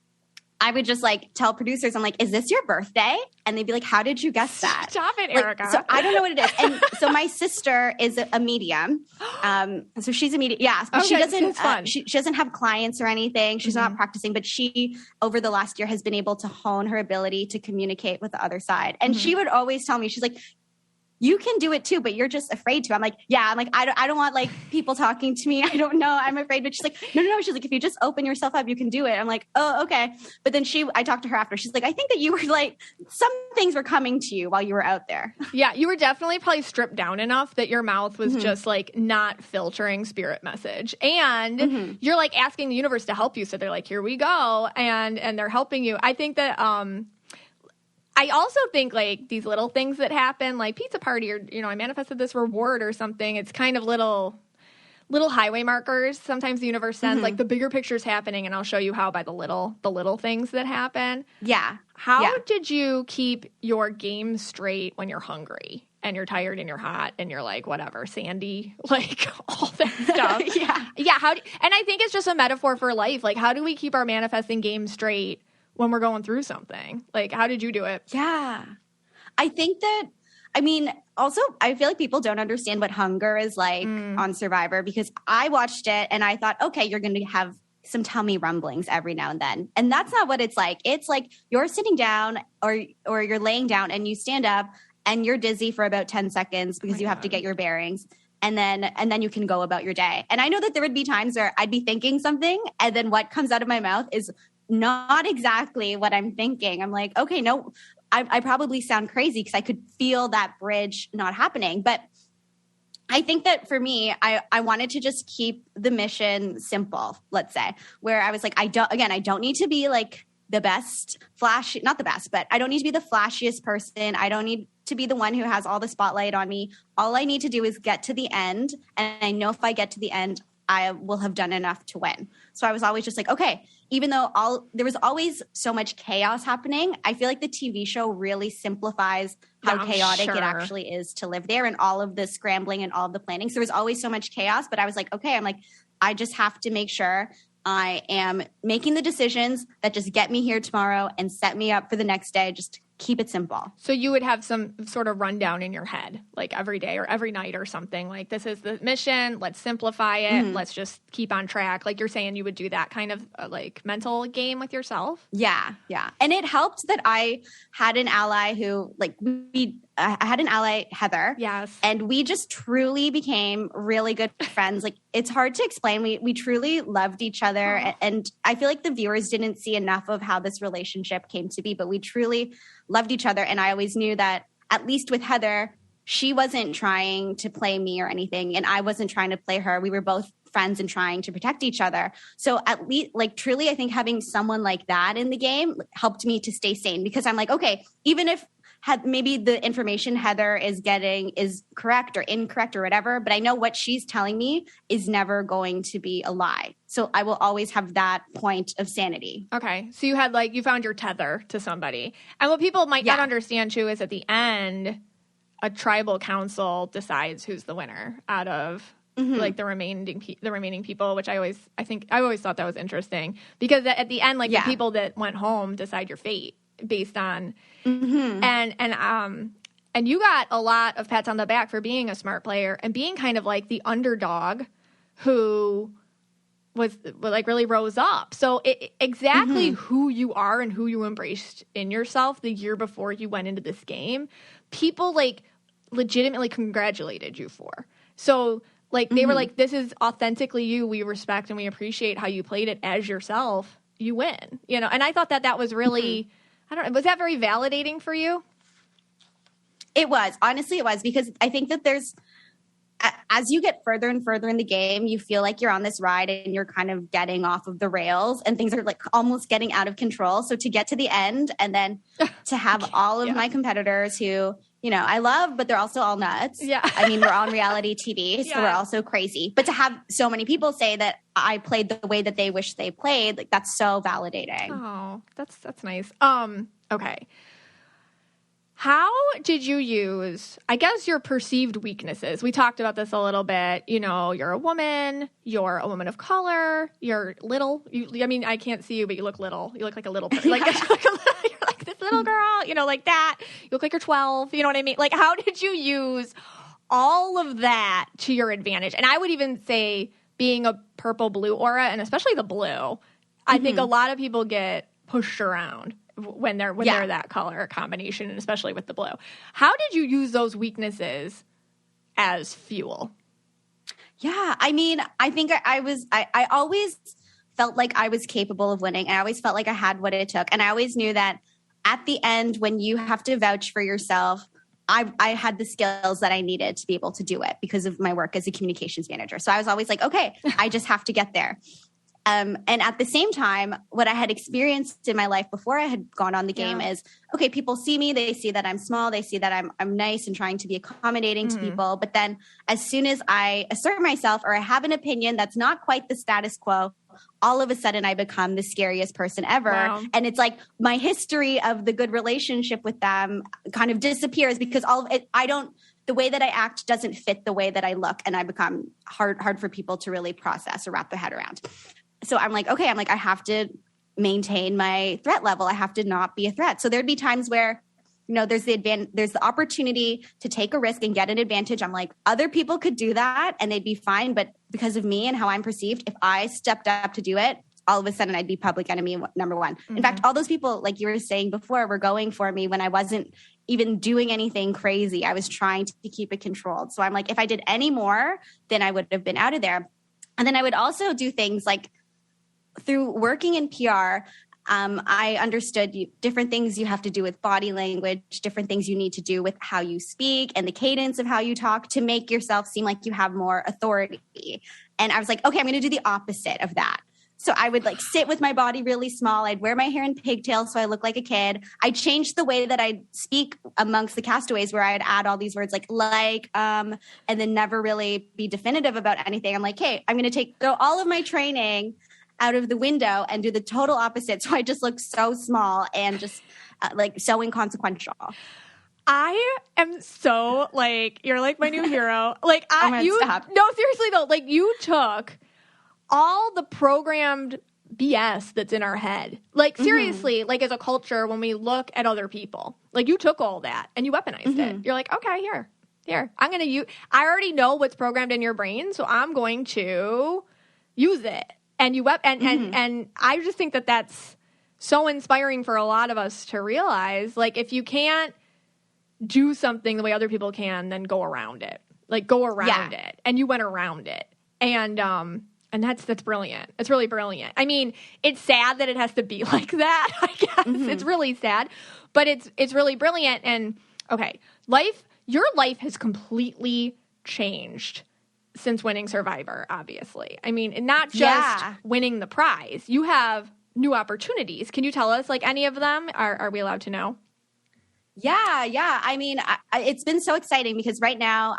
I would just like tell producers, I'm like, is this your birthday? And they'd be like, how did you guess that? Stop it, like, Erica. So I don't know what it is. And so my sister is a medium. So she's a medium. Yeah. But she doesn't, she doesn't have clients or anything. She's not practicing, but she, over the last year, has been able to hone her ability to communicate with the other side. And she would always tell me, she's like, you can do it too, but you're just afraid to. I'm like, yeah, I'm like, I don't want like people talking to me. I don't know. I'm afraid. But she's like, no. She's like, if you just open yourself up, you can do it. I'm like, oh, okay. But then I talked to her after. She's like, I think that you were like, some things were coming to you while you were out there. Yeah, you were definitely probably stripped down enough that your mouth was just like not filtering spirit message. And you're like asking the universe to help you. So they're like, here we go. And they're helping you. I think that, I also think like these little things that happen, like pizza party or, I manifested this reward or something. It's kind of little highway markers. Sometimes the universe sends like the bigger picture's happening, and I'll show you how by the little things that happen. Yeah. How did you keep your game straight when you're hungry and you're tired and you're hot and you're like, whatever, Sandy, like all that stuff? Yeah. And I think it's just a metaphor for life. Like, how do we keep our manifesting game straight when we're going through something? Like, how did you do it? Yeah. I think that, I mean, also, I feel like people don't understand what hunger is like on Survivor, because I watched it and I thought, okay, you're going to have some tummy rumblings every now and then. And that's not what it's like. It's like you're sitting down or you're laying down and you stand up and you're dizzy for about 10 seconds because you have to get your bearings. And then you can go about your day. And I know that there would be times where I'd be thinking something and then what comes out of my mouth is not exactly what I'm thinking. I'm like, okay, no, I probably sound crazy because I could feel that bridge not happening. But I think that for me, I wanted to just keep the mission simple, let's say, where I was like, I don't need to be like the best not the best, but I don't need to be the flashiest person. I don't need to be the one who has all the spotlight on me. All I need to do is get to the end. And I know if I get to the end, I will have done enough to win. So I was always just like, okay, even though there was always so much chaos happening, I feel like the TV show really simplifies how chaotic it actually is to live there and all of the scrambling and all of the planning. So there was always so much chaos, but I was like, okay, I just have to make sure I am making the decisions that just get me here tomorrow and set me up for the next day. Just keep it simple. So you would have some sort of rundown in your head, like every day or every night or something, like this is the mission, let's simplify it, let's just keep on track. Like you're saying you would do that kind of like mental game with yourself? Yeah. And it helped that I had an ally who I had an ally, Heather. Yes. And we just truly became really good friends. Like it's hard to explain. We truly loved each other. Oh. And I feel like the viewers didn't see enough of how this relationship came to be, but we truly loved each other. And I always knew that, at least with Heather, she wasn't trying to play me or anything. And I wasn't trying to play her. We were both friends and trying to protect each other. So at least, like, truly, I think having someone like that in the game helped me to stay sane, because I'm like, okay, even if maybe the information Heather is getting is correct or incorrect or whatever, but I know what she's telling me is never going to be a lie. So I will always have that point of sanity. Okay. So you found your tether to somebody. And what people might not understand too is at the end, a tribal council decides who's the winner out of like the remaining people, which I always thought that was interesting, because at the end, the people that went home decide your fate based on and you got a lot of pats on the back for being a smart player and being kind of like the underdog who was like really rose up. So exactly who you are and who you embraced in yourself the year before you went into this game, people like legitimately congratulated you for. So like they were like, this is authentically you. We respect and we appreciate how you played it as yourself. You win, and I thought that was really, I don't know, was that very validating for you? It was. Honestly, it was, because I think that as you get further and further in the game, you feel like you're on this ride and you're kind of getting off of the rails and things are like almost getting out of control. So to get to the end and then to have all of my competitors who, I love, but they're also all nuts. Yeah. I mean, we're on reality TV, so we're also crazy. But to have so many people say that I played the way that they wish they played, like that's so validating. Oh, that's nice. Okay. How did you use, I guess, your perceived weaknesses? We talked about this a little bit. You're a woman of color, you're little. I can't see you, but you look little. You look like a little person. You're like this little girl, like that. You look like you're 12. You know what I mean? Like, how did you use all of that to your advantage? And I would even say being a purple-blue aura, and especially the blue, I think a lot of people get pushed around when they're that color combination, and especially with the blue. How did you use those weaknesses as fuel? Yeah, I mean, I think I always felt like I was capable of winning. I always felt like I had what it took. And I always knew that at the end, when you have to vouch for yourself, I had the skills that I needed to be able to do it because of my work as a communications manager. So I was always like, okay, I just have to get there. And at the same time, what I had experienced in my life before I had gone on the game is, okay, people see me, they see that I'm small, they see that I'm nice and trying to be accommodating to people. But then as soon as I assert myself or I have an opinion that's not quite the status quo, all of a sudden I become the scariest person ever. Wow. And it's like my history of the good relationship with them kind of disappears because the way that I act doesn't fit the way that I look, and I become hard for people to really process or wrap their head around. So I'm like, okay, I have to maintain my threat level. I have to not be a threat. So there'd be times where, there's the opportunity to take a risk and get an advantage. I'm like, other people could do that and they'd be fine. But because of me and how I'm perceived, if I stepped up to do it, all of a sudden I'd be public enemy number one. In fact, all those people, like you were saying before, were going for me when I wasn't even doing anything crazy. I was trying to keep it controlled. So I'm like, if I did any more, then I would have been out of there. And then I would also do things like, through working in PR, I understood different things you have to do with body language, different things you need to do with how you speak and the cadence of how you talk to make yourself seem like you have more authority. And I was like, okay, I'm going to do the opposite of that. So I would like sit with my body really small. I'd wear my hair in pigtails so I look like a kid. I changed the way that I speak amongst the castaways, where I'd add all these words like, and then never really be definitive about anything. I'm like, hey, I'm going to throw all of my training out of the window and do the total opposite. So I just look so small and just like so inconsequential. I am so like, you're like my new hero. Like stop. No, seriously though, like you took all the programmed BS that's in our head. Like seriously, like as a culture, when we look at other people, like you took all that and you weaponized it. You're like, okay, here, I'm going to use, I already know what's programmed in your brain. So I'm going to use it. And and I just think that that's so inspiring for a lot of us to realize, like, if you can't do something the way other people can, then go around it. Like, go around it. And you went around it. And that's brilliant. It's really brilliant. I mean, it's sad that it has to be like that, I guess. It's really sad. But it's really brilliant. And, okay, your life has completely changed since winning Survivor, obviously. I mean, and not just winning the prize. You have new opportunities. Can you tell us, like, any of them? Are we allowed to know? Yeah. I mean, it's been so exciting because right now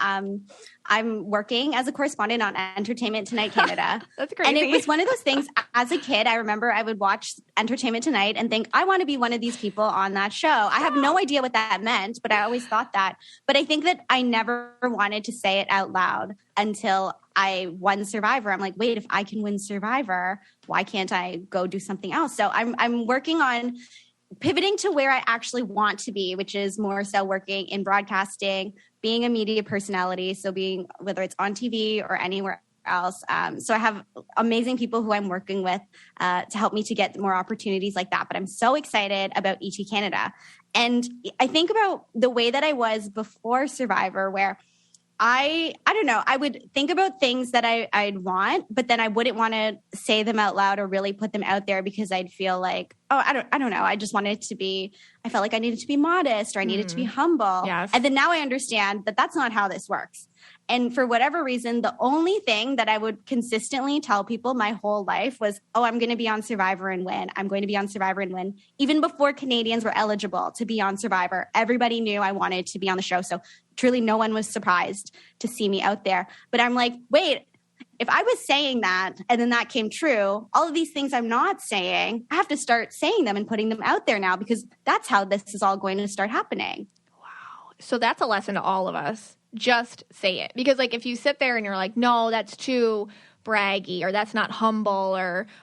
I'm working as a correspondent on Entertainment Tonight Canada. That's crazy. And it was one of those things, as a kid, I remember I would watch Entertainment Tonight and think, I want to be one of these people on that show. I have no idea what that meant, but I always thought that. But I think that I never wanted to say it out loud until I won Survivor. I'm like, wait, if I can win Survivor, why can't I go do something else? So I'm working on pivoting to where I actually want to be, which is more so working in broadcasting, being a media personality. So being, whether it's on TV or anywhere else. So I have amazing people who I'm working with to help me to get more opportunities like that. But I'm so excited about ET Canada. And I think about the way that I was before Survivor, where I don't know, I would think about things that I'd want, but then I wouldn't want to say them out loud or really put them out there because I'd feel like, oh, I don't know. I just wanted to be, I felt like I needed to be modest or I needed to be humble. Yes. And then now I understand that that's not how this works. And for whatever reason, the only thing that I would consistently tell people my whole life was, oh, I'm going to be on Survivor and win. I'm going to be on Survivor and win. Even before Canadians were eligible to be on Survivor, everybody knew I wanted to be on the show. So truly no one was surprised to see me out there. But I'm like, wait, if I was saying that and then that came true, all of these things I'm not saying, I have to start saying them and putting them out there now because that's how this is all going to start happening. Wow. So that's a lesson to all of us. Just say it. Because, like, if you sit there and you're like, no, that's too braggy, or that's not humble,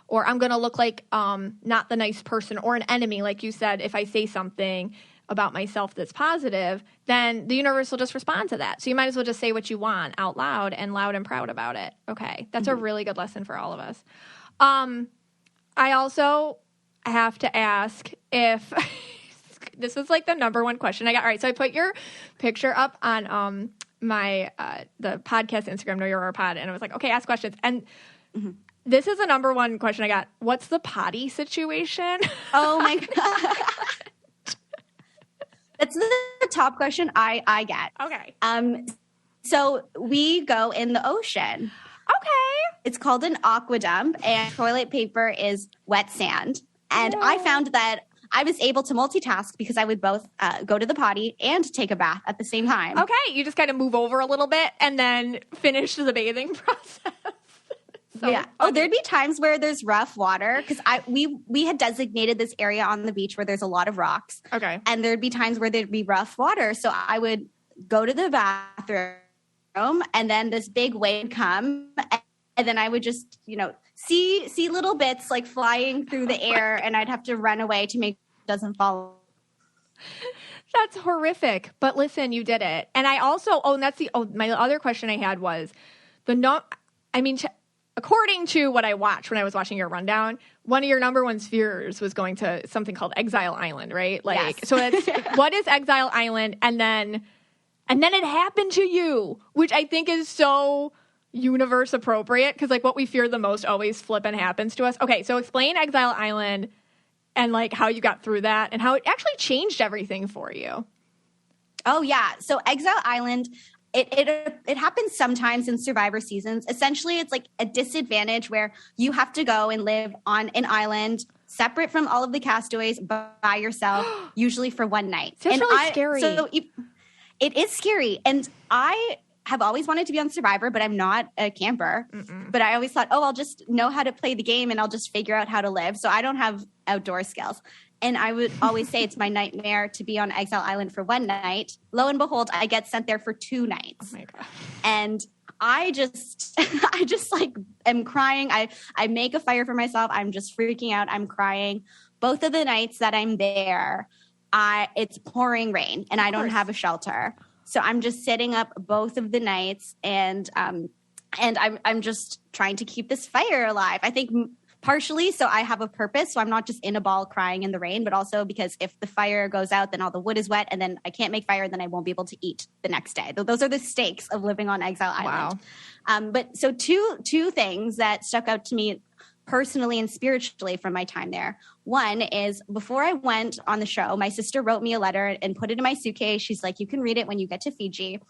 or I'm going to look like not the nice person or an enemy, like you said, if I say something about myself that's positive, then the universe will just respond to that. So you might as well just say what you want out loud and proud about it. Okay. That's a really good lesson for all of us. I also have to ask if this is like the number one question I got. All right. So I put your picture up on my the podcast Instagram, Know Your Aura Pod, and I was like, okay, ask questions. And this is the number one question I got. What's the potty situation? Oh my God. That's the top question I get. Okay. So we go in the ocean. Okay. It's called an aqua dump, and toilet paper is wet sand. And I found that I was able to multitask because I would both go to the potty and take a bath at the same time. Okay. You just kind of move over a little bit and then finish the bathing process. So yeah. Oh, there'd be times where there's rough water because we had designated this area on the beach where there's a lot of rocks. Okay. And there'd be times where there'd be rough water. So I would go to the bathroom and then this big wave would come and then I would just, see little bits like flying through the air and I'd have to run away to make it doesn't fall. That's horrific. But listen, you did it. And I also, my other question I had was according to what I watched when I was watching your rundown, one of your number one spheres was going to something called Exile Island, right? Like, yes. So it's, what is Exile Island? And then it happened to you, which I think is so universe appropriate because like what we fear the most always flippin' happens to us. Okay, so explain Exile Island and like how you got through that and how it actually changed everything for you. Oh yeah. So Exile Island, it happens sometimes in Survivor seasons. Essentially, it's like a disadvantage where you have to go and live on an island separate from all of the castaways by yourself, usually for one night. That's really scary. So it is scary. And I have always wanted to be on Survivor, but I'm not a camper. But I always thought, I'll just know how to play the game and I'll just figure out how to live. So I don't have outdoor skills. And I would always say it's my nightmare to be on Exile Island for one night. Lo and behold, I get sent there for 2 nights. Oh my God. And I just like am crying. I make a fire for myself. I'm just freaking out. I'm crying. Both of the nights that I'm there, it's pouring rain and I don't have a shelter. So I'm just sitting up both of the nights and I'm just trying to keep this fire alive. I think partially so I have a purpose, so I'm not just in a ball crying in the rain, but also because if the fire goes out, then all the wood is wet, and then I can't make fire, then I won't be able to eat the next day. Those are the stakes of living on Exile Island. Wow. But so two things that stuck out to me personally and spiritually from my time there. One is before I went on the show, my sister wrote me a letter and put it in my suitcase. She's like, you can read it when you get to Fiji.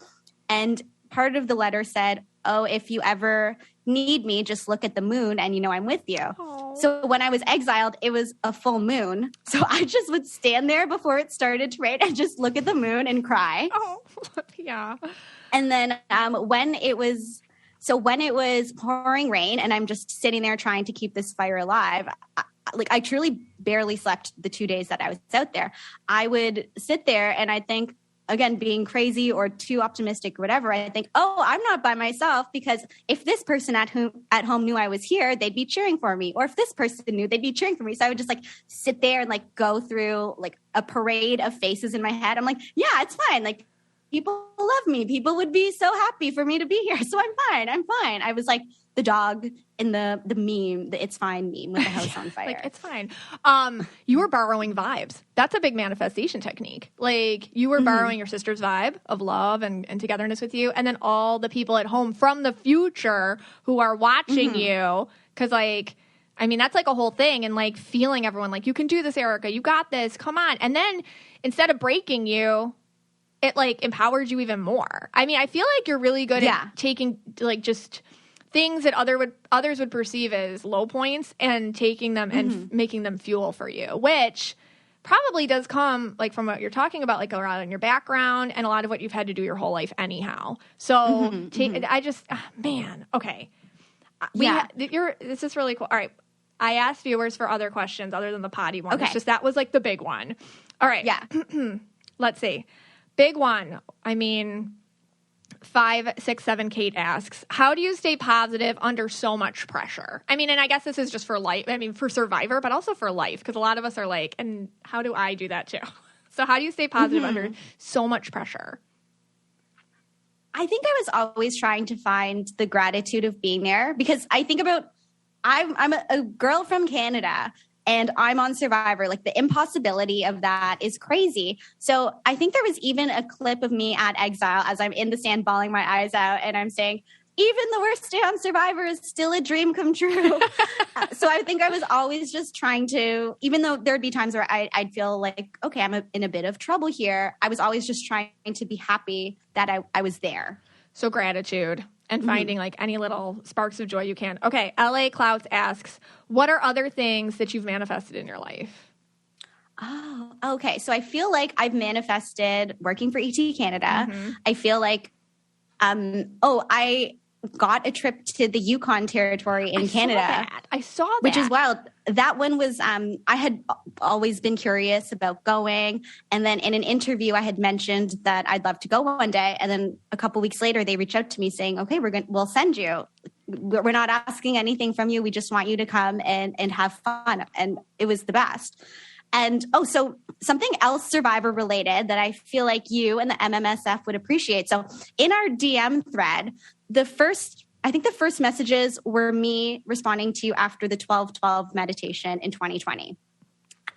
And part of the letter said, if you ever need me, just look at the moon and I'm with you. Aww. So when I was exiled, it was a full moon. So I just would stand there before it started to rain and just look at the moon and cry. Oh, yeah. And then when it was pouring rain and I'm just sitting there trying to keep this fire alive, I truly barely slept the 2 days that I was out there. I would sit there and I'd think, again, being crazy or too optimistic or whatever, I think, I'm not by myself, because if this person at home knew I was here, they'd be cheering for me. Or if this person knew, they'd be cheering for me. So I would just like sit there and like go through like a parade of faces in my head. I'm like, yeah, it's fine. Like people love me. People would be so happy for me to be here. So I'm fine. I was like the dog in the meme, the It's Fine meme with the house on fire. Like, it's fine. You were borrowing vibes. That's a big manifestation technique. Like you were borrowing your sister's vibe of love and togetherness with you. And then all the people at home from the future who are watching you. Cause that's like a whole thing. And like feeling everyone like, you can do this, Erica, you got this, come on. And then instead of breaking you, it like empowered you even more. I feel like you're really good at taking like just things that others would perceive as low points and taking them and making them fuel for you, which probably does come like from what you're talking about, like around your background and a lot of what you've had to do your whole life anyhow. So okay. This is really cool. All right. I asked viewers for other questions other than the potty one. Okay. It's just that was like the big one. All right. Yeah. Let's see. Big one. 5, 6, 7 Kate asks, how do you stay positive under so much pressure? And I guess this is just for life. For Survivor, but also for life, because a lot of us are like, and how do I do that too? So how do you stay positive under so much pressure? I think I was always trying to find the gratitude of being there, because I think about, I'm a girl from Canada and I'm on Survivor. Like the impossibility of that is crazy. So I think there was even a clip of me at Exile as I'm in the stand bawling my eyes out and I'm saying, even the worst day on Survivor is still a dream come true. So I think I was always just trying to, even though there'd be times where I'd feel like, okay, I'm in a bit of trouble here. I was always just trying to be happy that I was there. So gratitude. And finding like any little sparks of joy you can. Okay, LA Clouds asks, what are other things that you've manifested in your life? Oh, okay. So I feel like I've manifested working for ET Canada. I feel like, I got a trip to the Yukon Territory in Canada. I saw that. Which is wild. That one was, I had always been curious about going. And then in an interview, I had mentioned that I'd love to go one day. And then a couple weeks later, they reached out to me saying, okay, we'll send you. We're not asking anything from you. We just want you to come and have fun. And it was the best. And so something else Survivor related that I feel like you and the MMSF would appreciate. So in our DM thread, the first messages were me responding to you after the 12-12 meditation in 2020.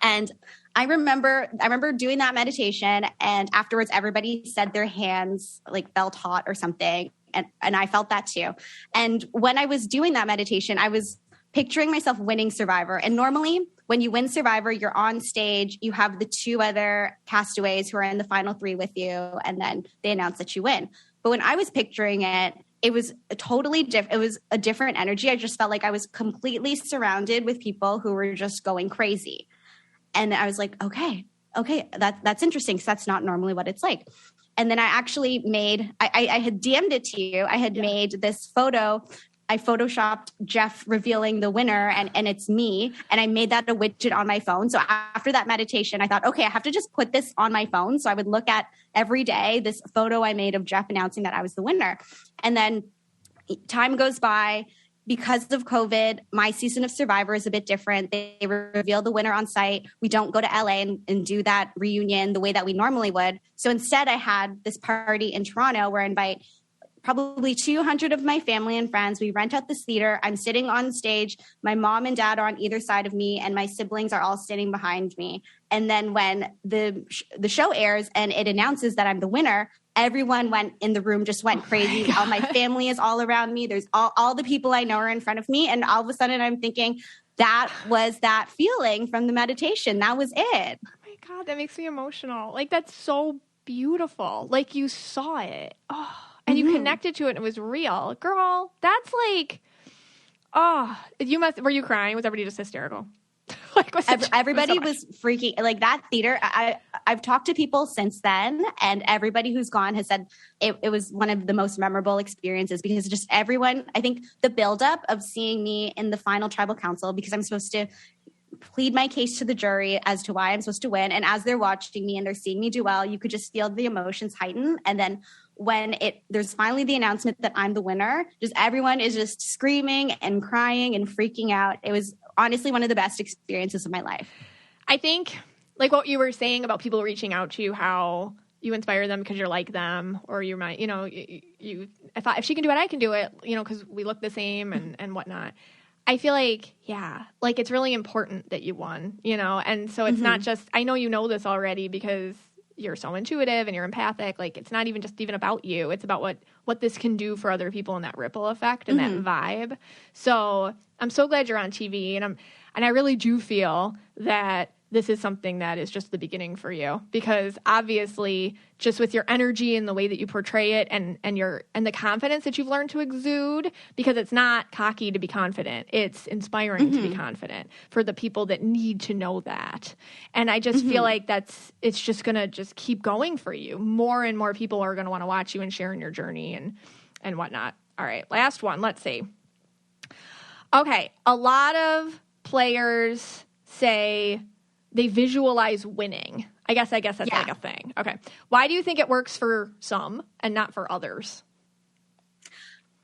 And I remember doing that meditation, and afterwards everybody said their hands like felt hot or something. And I felt that too. And when I was doing that meditation, I was picturing myself winning Survivor. And normally when you win Survivor, you're on stage, you have the 2 other castaways who are in the final 3 with you, and then they announce that you win. But when I was picturing it, it was it was a different energy. I just felt like I was completely surrounded with people who were just going crazy. And I was like, okay, that's interesting, because that's not normally what it's like. And then I actually made, I had DM'd it to you. I had made this photo. I photoshopped Jeff revealing the winner, and it's me. And I made that a widget on my phone. So after that meditation, I thought, okay, I have to just put this on my phone. So I would look at every day this photo I made of Jeff announcing that I was the winner. And then time goes by. Because of COVID, my season of Survivor is a bit different. They reveal the winner on site. We don't go to LA and do that reunion the way that we normally would. So instead, I had this party in Toronto where I invite probably 200 of my family and friends. We rent out this theater. I'm sitting on stage. My mom and dad are on either side of me, and my siblings are all standing behind me. And then when the show airs and it announces that I'm the winner, everyone in the room just went crazy. All my family is all around me. There's all the people I know are in front of me. And all of a sudden I'm thinking, that was that feeling from the meditation. That was it. Oh my God, that makes me emotional. Like, that's so beautiful. Like, you saw it. Oh, and you connected to it and it was real. Girl, that's like, were you crying? Was everybody just hysterical? Like, everybody was freaking, like, that theater. I've talked to people since then, and everybody who's gone has said it was one of the most memorable experiences, because just everyone, I think the buildup of seeing me in the final tribal council, because I'm supposed to plead my case to the jury as to why I'm supposed to win. And as they're watching me and they're seeing me do well, you could just feel the emotions heighten. And then when there's finally the announcement that I'm the winner, just everyone is just screaming and crying and freaking out. It was honestly one of the best experiences of my life. I think, like what you were saying about people reaching out to you, how you inspire them because you're like them, or you might, I thought, if she can do it, I can do it, because we look the same and whatnot. I feel like, like, it's really important that you won, and so it's not just, I know you know this already because you're so intuitive and you're empathic. Like, it's not even about you. It's about what this can do for other people and that ripple effect and that vibe. So I'm so glad you're on TV, and I really do feel that this is something that is just the beginning for you, because obviously just with your energy and the way that you portray it and the confidence that you've learned to exude, because it's not cocky to be confident. It's inspiring to be confident for the people that need to know that. And I just feel like it's just going to just keep going for you. More and more people are going to want to watch you and share in your journey and whatnot. All right, last one. Let's see. Okay, a lot of players say they visualize winning. I guess that's like a thing. Okay. Why do you think it works for some and not for others?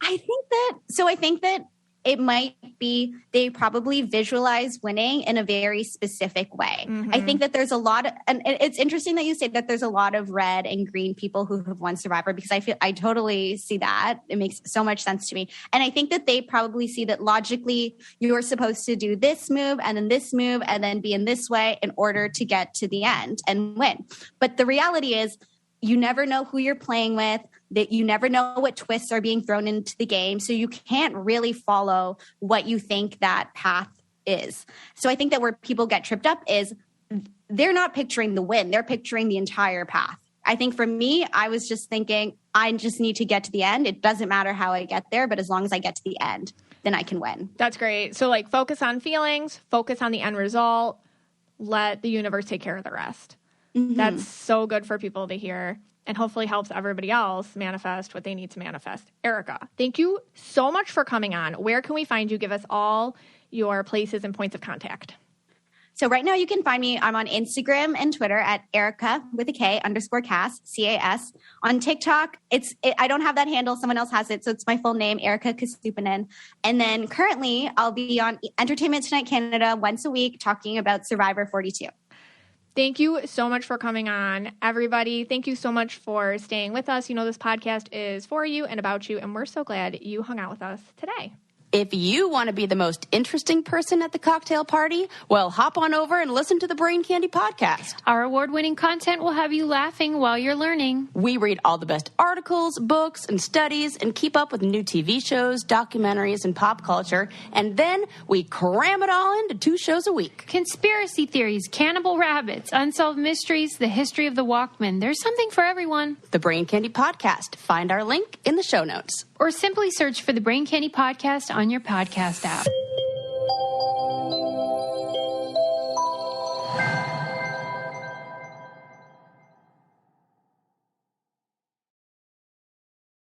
I think that it might be they probably visualize winning in a very specific way. I think that there's a lot of, and it's interesting that you say that there's a lot of red and green people who have won Survivor, because I totally see that. It makes so much sense to me. And I think that they probably see that logically you're supposed to do this move and then be in this way in order to get to the end and win. But the reality is, you never know who you're playing with, that you never know what twists are being thrown into the game. So you can't really follow what you think that path is. So I think that where people get tripped up is they're not picturing the win. They're picturing the entire path. I think for me, I was just thinking, I just need to get to the end. It doesn't matter how I get there, but as long as I get to the end, then I can win. That's great. So, like, focus on feelings, focus on the end result, let the universe take care of the rest. That's so good for people to hear, and hopefully helps everybody else manifest what they need to manifest. Erica, thank you so much for coming on. Where can we find you? Give us all your places and points of contact. So right now you can find me. I'm on Instagram and Twitter at Erica with a K _Cass, CAS. On TikTok, I don't have that handle. Someone else has it. So it's my full name, Erica Cassouponan. And then currently I'll be on Entertainment Tonight Canada once a week talking about Survivor 42. Thank you so much for coming on, everybody. Thank you so much for staying with us. This podcast is for you and about you, and we're so glad you hung out with us today. If you want to be the most interesting person at the cocktail party, well, hop on over and listen to the Brain Candy podcast. Our award-winning content will have you laughing while you're learning. We read all the best articles, books, and studies and keep up with new TV shows, documentaries, and pop culture. And then we cram it all into 2 shows a week. Conspiracy theories, cannibal rabbits, unsolved mysteries, the history of the Walkman. There's something for everyone. The Brain Candy podcast. Find our link in the show notes. Or simply search for the Brain Candy podcast on your podcast app.